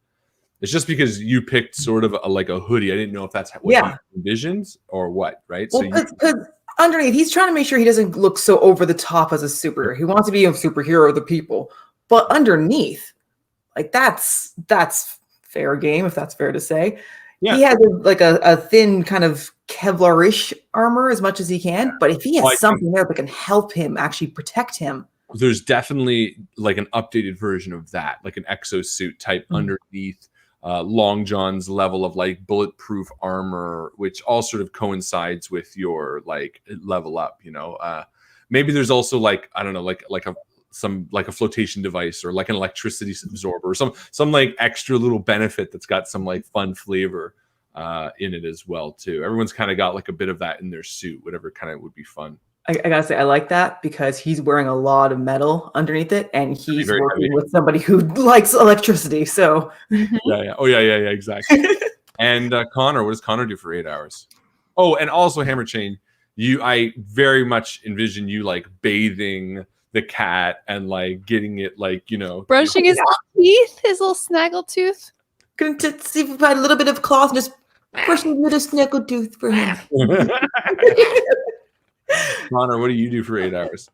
Speaker 1: It's just because you picked sort of like a hoodie. I didn't know if that's what he envisions or what, right?
Speaker 3: Well, because underneath, he's trying to make sure he doesn't look so over the top as a superhero. He wants to be a superhero of the people, but underneath, like that's fair game, if that's fair to say. Yeah. He has a thin kind of Kevlar-ish armor as much as he can, but if he has something there that can help him actually protect him.
Speaker 1: There's definitely like an updated version of that, like an exosuit type underneath Long John's level of like bulletproof armor, which all sort of coincides with your like level up, maybe there's also like, I don't know, like a flotation device or like an electricity absorber or some like extra little benefit that's got some like fun flavor in it as well too. Everyone's kind of got like a bit of that in their suit, whatever kind of would be fun.
Speaker 3: I gotta say, I like that because he's wearing a lot of metal underneath it, and he's working heavy with somebody who likes electricity. So
Speaker 1: yeah. Oh yeah, exactly. And Connor, what does Connor do for 8 hours? Oh, and also Hammer Chain, I very much envision you like bathing the cat and like getting it like,
Speaker 4: brushing his teeth, his little snaggle tooth.
Speaker 3: Going to see if we had a little bit of cloth and just brushing a little snaggle tooth for him.
Speaker 1: Connor, what do you do for 8 hours?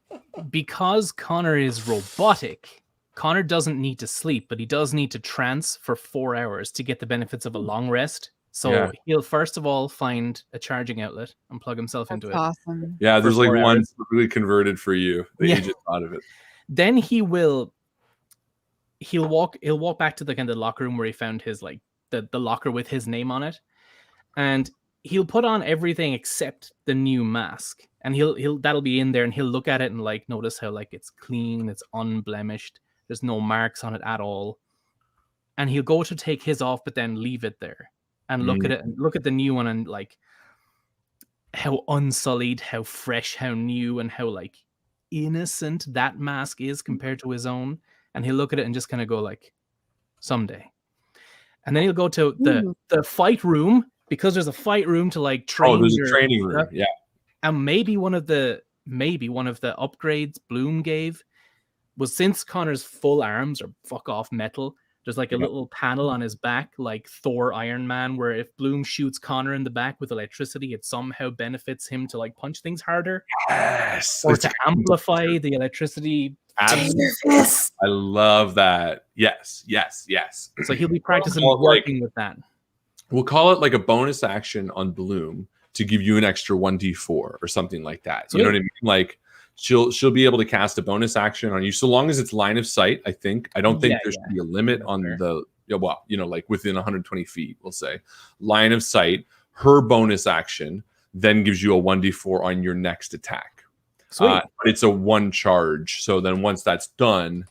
Speaker 2: Because Connor is robotic, Connor doesn't need to sleep, but he does need to trance for 4 hours to get the benefits of a long rest. So he'll first of all find a charging outlet and plug himself into it.
Speaker 4: Awesome.
Speaker 1: Yeah, there's like one really converted for you. The agent thought of it.
Speaker 2: Then he'll walk back to the kind of locker room where he found his like the locker with his name on it, and he'll put on everything except the new mask, and he'll that'll be in there, and he'll look at it and like notice how like it's clean, it's unblemished, there's no marks on it at all, and he'll go to take his off, but then leave it there and look at it and look at the new one and like how unsullied, how fresh, how new, and how like innocent that mask is compared to his own. And he'll look at it and just kind of go like, someday. And then he'll go to the fight room, because there's a fight room to like train.
Speaker 1: Oh, there's a training room. Yeah.
Speaker 2: And maybe one of the upgrades Bloom gave was, since Connor's full arms are fuck off metal, there's like a little panel on his back, like Thor Iron Man, where if Bloom shoots Connor in the back with electricity, it somehow benefits him to like punch things harder.
Speaker 1: Yes.
Speaker 2: Or to amplify the electricity.
Speaker 3: Yes.
Speaker 1: I love that. Yes.
Speaker 2: So he'll be practicing working with that.
Speaker 1: We'll call it like a bonus action on Bloom to give you an extra 1d4 or something like that. You know what I mean? Like she'll be able to cast a bonus action on you so long as it's line of sight. I don't think there should be a limit on the like within 120 feet, we'll say. Line of sight, her bonus action then gives you a 1d4 on your next attack. It's a one charge. So then once that's done,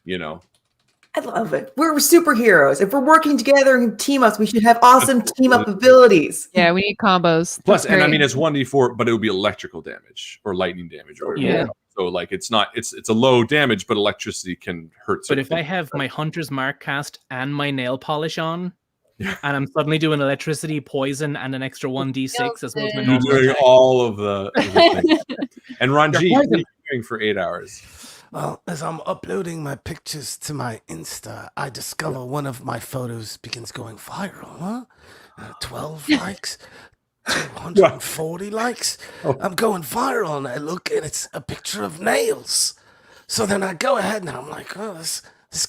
Speaker 3: I love it. We're superheroes. If we're working together and team ups, we should have awesome team up abilities.
Speaker 4: Yeah, we need combos.
Speaker 1: Plus, and I mean, it's 1d4, but it would be electrical damage or lightning damage or whatever.
Speaker 2: Yeah.
Speaker 1: So like it's a low damage, but electricity can hurt.
Speaker 2: But if I have my Hunter's Mark cast and my nail polish on, and I'm suddenly doing electricity, poison, and an extra 1d6 as well as my normal.
Speaker 1: You're doing all of the things. And Ranji, what are you doing for 8 hours?
Speaker 5: Well, as I'm uploading my pictures to my Insta, I discover one of my photos begins going viral. 12 likes, 240 likes. I'm going viral, and I look, and it's a picture of nails. So then I go ahead, and I'm like, oh, this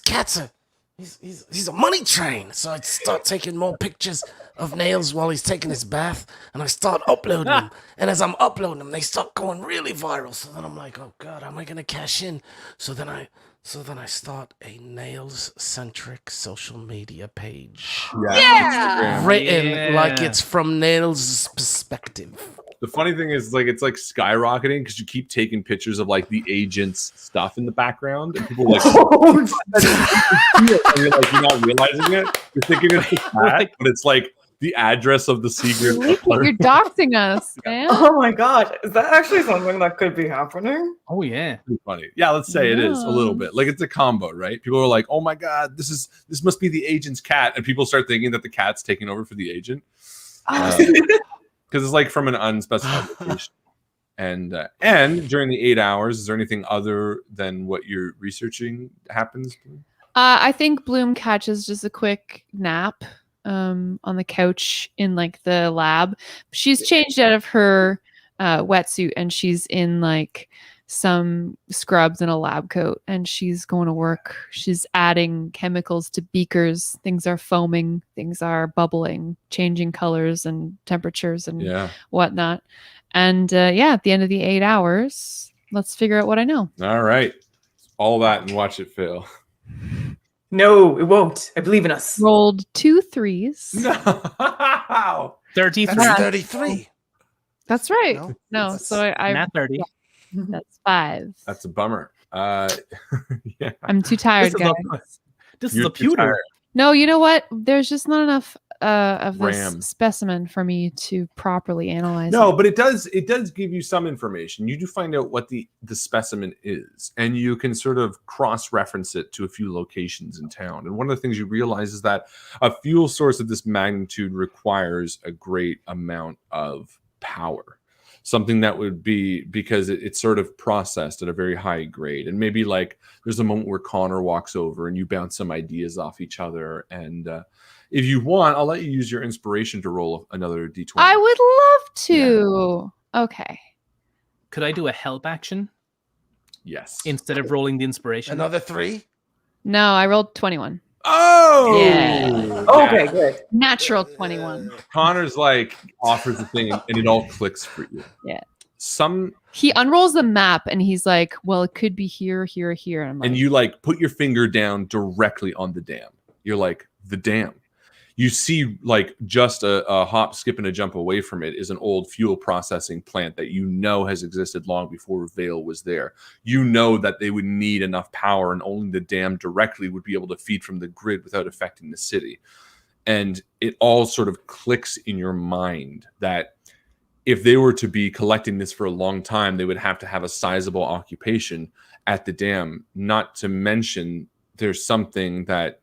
Speaker 5: cat's a he's a money train. So I start taking more pictures of Nails while he's taking his bath, and I start uploading them. And as I'm uploading them, they start going really viral. So then I'm like, oh God, how am I gonna cash in? So then I start a Nails-centric social media page.
Speaker 3: Yeah.
Speaker 5: Written like it's from Nails' perspective.
Speaker 1: The funny thing is, like, it's like skyrocketing because you keep taking pictures of like the agent's stuff in the background, and people are like, and you're like, you're not realizing it. You're thinking it's the cat, but it's like the address of the secret.
Speaker 4: You're doxing us, man.
Speaker 3: Oh my god, is that actually something that could be happening?
Speaker 2: Oh yeah.
Speaker 1: Pretty funny. Yeah, let's say it is a little bit. Like, it's a combo, right? People are like, oh my god, this must be the agent's cat, and people start thinking that the cat's taking over for the agent. Because it's like from an unspecified location. And during the 8 hours, is there anything other than what you're researching happens?
Speaker 4: I think Bloom catches just a quick nap on the couch in like the lab. She's changed out of her wetsuit and she's in like some scrubs and a lab coat, and she's going to work. She's adding chemicals to beakers. Things are foaming, things are bubbling, changing colors and temperatures and whatnot. And at the end of the 8 hours, let's figure out what I know.
Speaker 1: All right. All that and watch it fail.
Speaker 3: No, it won't. I believe in us.
Speaker 4: Rolled 2 3s.
Speaker 1: No.
Speaker 2: 33.
Speaker 5: That's 33.
Speaker 4: That's right. No, so I
Speaker 2: Not 30.
Speaker 4: that's 5.
Speaker 1: That's a bummer. Yeah.
Speaker 4: I'm too tired, guys.
Speaker 2: This is
Speaker 1: You're
Speaker 2: a
Speaker 1: too
Speaker 2: pewter.
Speaker 1: tired.
Speaker 4: No, you know what? There's just not enough of this
Speaker 1: RAM.
Speaker 4: specimen for me to properly analyze.
Speaker 1: No,
Speaker 4: it.
Speaker 1: but it does give you some information. You do find out what the specimen is, and you can sort of cross-reference it to a few locations in town. And one of the things you realize is that a fuel source of this magnitude requires a great amount of power. Something that would be, because it's sort of processed at a very high grade. And maybe like there's a moment where Connor walks over and you bounce some ideas off each other. And if you want, I'll let you use your inspiration to roll another D20.
Speaker 4: I would love to. Yeah. Okay.
Speaker 2: Could I do a help action
Speaker 1: Yes.
Speaker 2: instead of rolling the inspiration?
Speaker 5: Another 3?
Speaker 4: No, I rolled 21.
Speaker 1: Oh!
Speaker 4: Yeah.
Speaker 3: Okay, good.
Speaker 4: Natural 21.
Speaker 1: Connor's like offers the thing and it all clicks for you.
Speaker 4: Yeah. He unrolls the map and he's like, well, it could be here, here, here. And I'm like,
Speaker 1: And you like put your finger down directly on the dam. You're like, the dam. You see like just a hop, skip, and a jump away from it is an old fuel processing plant that you know has existed long before Vale was there. You know that they would need enough power and only the dam directly would be able to feed from the grid without affecting the city. And it all sort of clicks in your mind that if they were to be collecting this for a long time, they would have to have a sizable occupation at the dam. Not to mention there's something that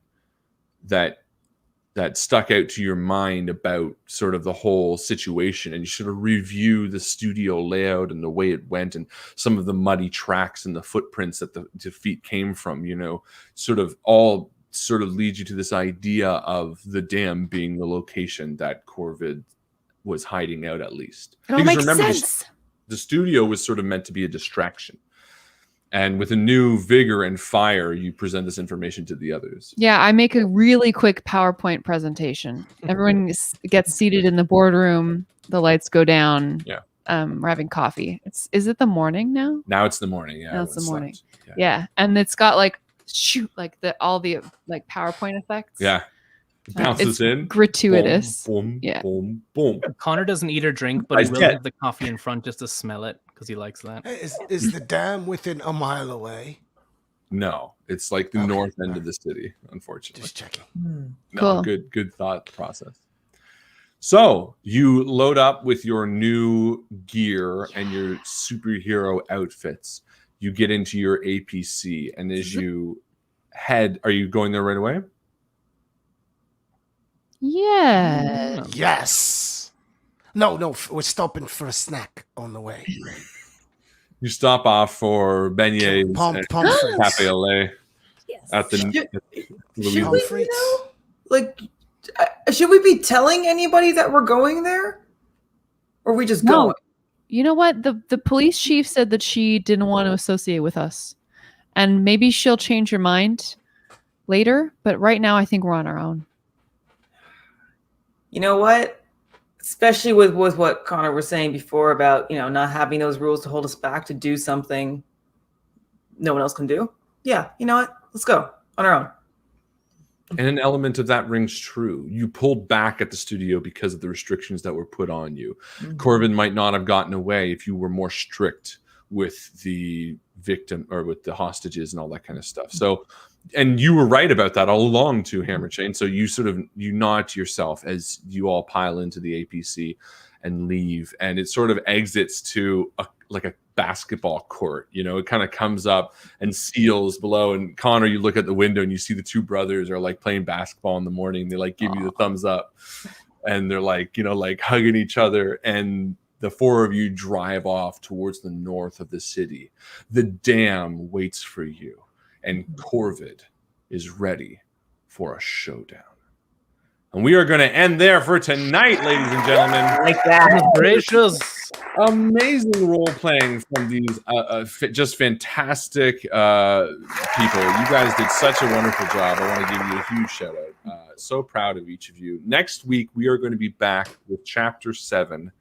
Speaker 1: stuck out to your mind about sort of the whole situation, and you sort of review the studio layout and the way it went and some of the muddy tracks and the footprints that the feet came from, you know, sort of all sort of leads you to this idea of the dam being the location that Corvid was hiding out, at least.
Speaker 4: it all makes sense.
Speaker 1: The studio was sort of meant to be a distraction. And with a new vigor and fire, you present this information to the others.
Speaker 4: Yeah, I make a really quick PowerPoint presentation. Everyone gets seated in the boardroom. The lights go down.
Speaker 1: Yeah.
Speaker 4: We're having coffee. Is it the morning now?
Speaker 1: Now it's the morning. Yeah.
Speaker 4: Now it's the morning.
Speaker 1: Yeah.
Speaker 4: Yeah. And it's got like all the like PowerPoint effects.
Speaker 1: Yeah. It bounces in.
Speaker 4: Gratuitous.
Speaker 1: Boom,
Speaker 4: Yeah.
Speaker 1: boom, boom.
Speaker 2: Connor doesn't eat or drink, but he will have the coffee in front just to smell it because he likes that.
Speaker 5: Hey, is the dam within a mile away?
Speaker 1: No, it's like the north end of the city, unfortunately.
Speaker 5: Just checking.
Speaker 1: No,
Speaker 4: Cool.
Speaker 1: Good thought process. So you load up with your new gear and your superhero outfits. You get into your APC, and as you head, are you going there right away?
Speaker 4: Yeah.
Speaker 5: Yes. No, we're stopping for a snack on the way.
Speaker 1: You stop off for beignets and
Speaker 5: frites.
Speaker 1: Cafe au lait
Speaker 3: Yes.
Speaker 1: at the
Speaker 3: Should we
Speaker 5: frites.
Speaker 3: know? Like, should we be telling anybody that we're going there? Or are we just
Speaker 4: No.
Speaker 3: going?
Speaker 4: You know what? The police chief said that she didn't want to associate with us. And maybe she'll change her mind. later. But right now, I think we're on our own.
Speaker 3: You know what? Especially with what Connor was saying before about, not having those rules to hold us back to do something no one else can do. Yeah, you know what? Let's go on our own.
Speaker 1: And an element of that rings true. You pulled back at the studio because of the restrictions that were put on you. Mm-hmm. Corvin might not have gotten away if you were more strict with the victim or with the hostages and all that kind of stuff. So, and you were right about that all along too, Hammerchain. So you nod to yourself as you all pile into the APC and leave, and it sort of exits to a basketball court. It kind of comes up and seals below. And Connor, you look at the window and you see the two brothers are like playing basketball in the morning. They like give you the thumbs up, and they're like hugging each other. And the four of you drive off towards the north of the city. The dam waits for you, and Corvid is ready for a showdown. And we are going to end there for tonight, ladies and gentlemen.
Speaker 3: Like that.
Speaker 2: Gracious.
Speaker 1: Amazing role playing from these just fantastic people. You guys did such a wonderful job. I want to give you a huge shout out. So proud of each of you. Next week, we are going to be back with Chapter 7.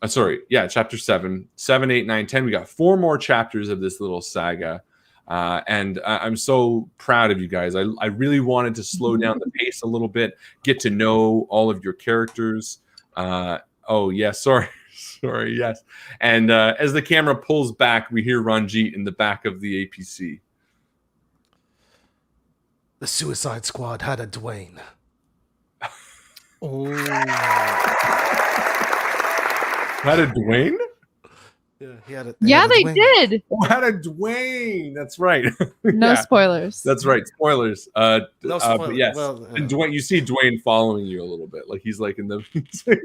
Speaker 1: Chapter 7, 7, 8, 9, 10. We got 4 more chapters of this little saga. And I'm so proud of you guys. I really wanted to slow down the pace a little bit, get to know all of your characters. Sorry, yes. And as the camera pulls back, we hear Ranjit in the back of the APC.
Speaker 5: The Suicide Squad had a Dwayne.
Speaker 1: Oh. Had a Dwayne?
Speaker 5: Yeah, he had it.
Speaker 4: They did.
Speaker 1: Oh, had a Dwayne. That's right.
Speaker 4: No spoilers.
Speaker 1: That's right. Spoilers.
Speaker 5: No spoilers.
Speaker 1: But yes. And Dwayne, you see Dwayne following you a little bit. Like he's like in the.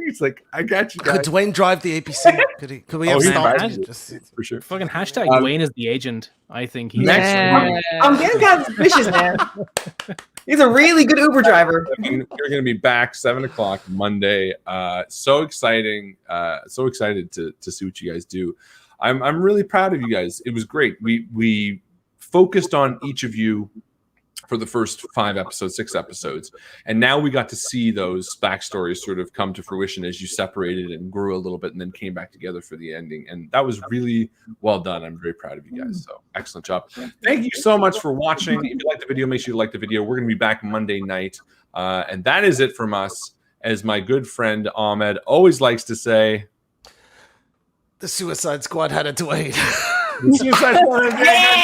Speaker 1: He's like, I got you guys.
Speaker 5: Could Dwayne drive the APC? Could we have stopped?
Speaker 1: For sure.
Speaker 2: Fucking hashtag Dwayne is the agent. I think he's.
Speaker 3: I'm getting kind of suspicious, man. He's a really good Uber driver.
Speaker 1: You're going to be back 7:00 Monday. So exciting! So excited to see what you guys do. I'm really proud of you guys. It was great. We focused on each of you for the first 6 episodes, and now we got to see those backstories sort of come to fruition as you separated and grew a little bit, and then came back together for the ending. And that was really well done. I'm very proud of you guys. So excellent job. Thank you so much for watching. If you liked the video, make sure you like the video. We're going to be back Monday night, and that is it from us. As my good friend Ahmed always likes to say,
Speaker 5: the Suicide Squad had a Dwayne.
Speaker 1: The Suicide Squad had a Dwayne.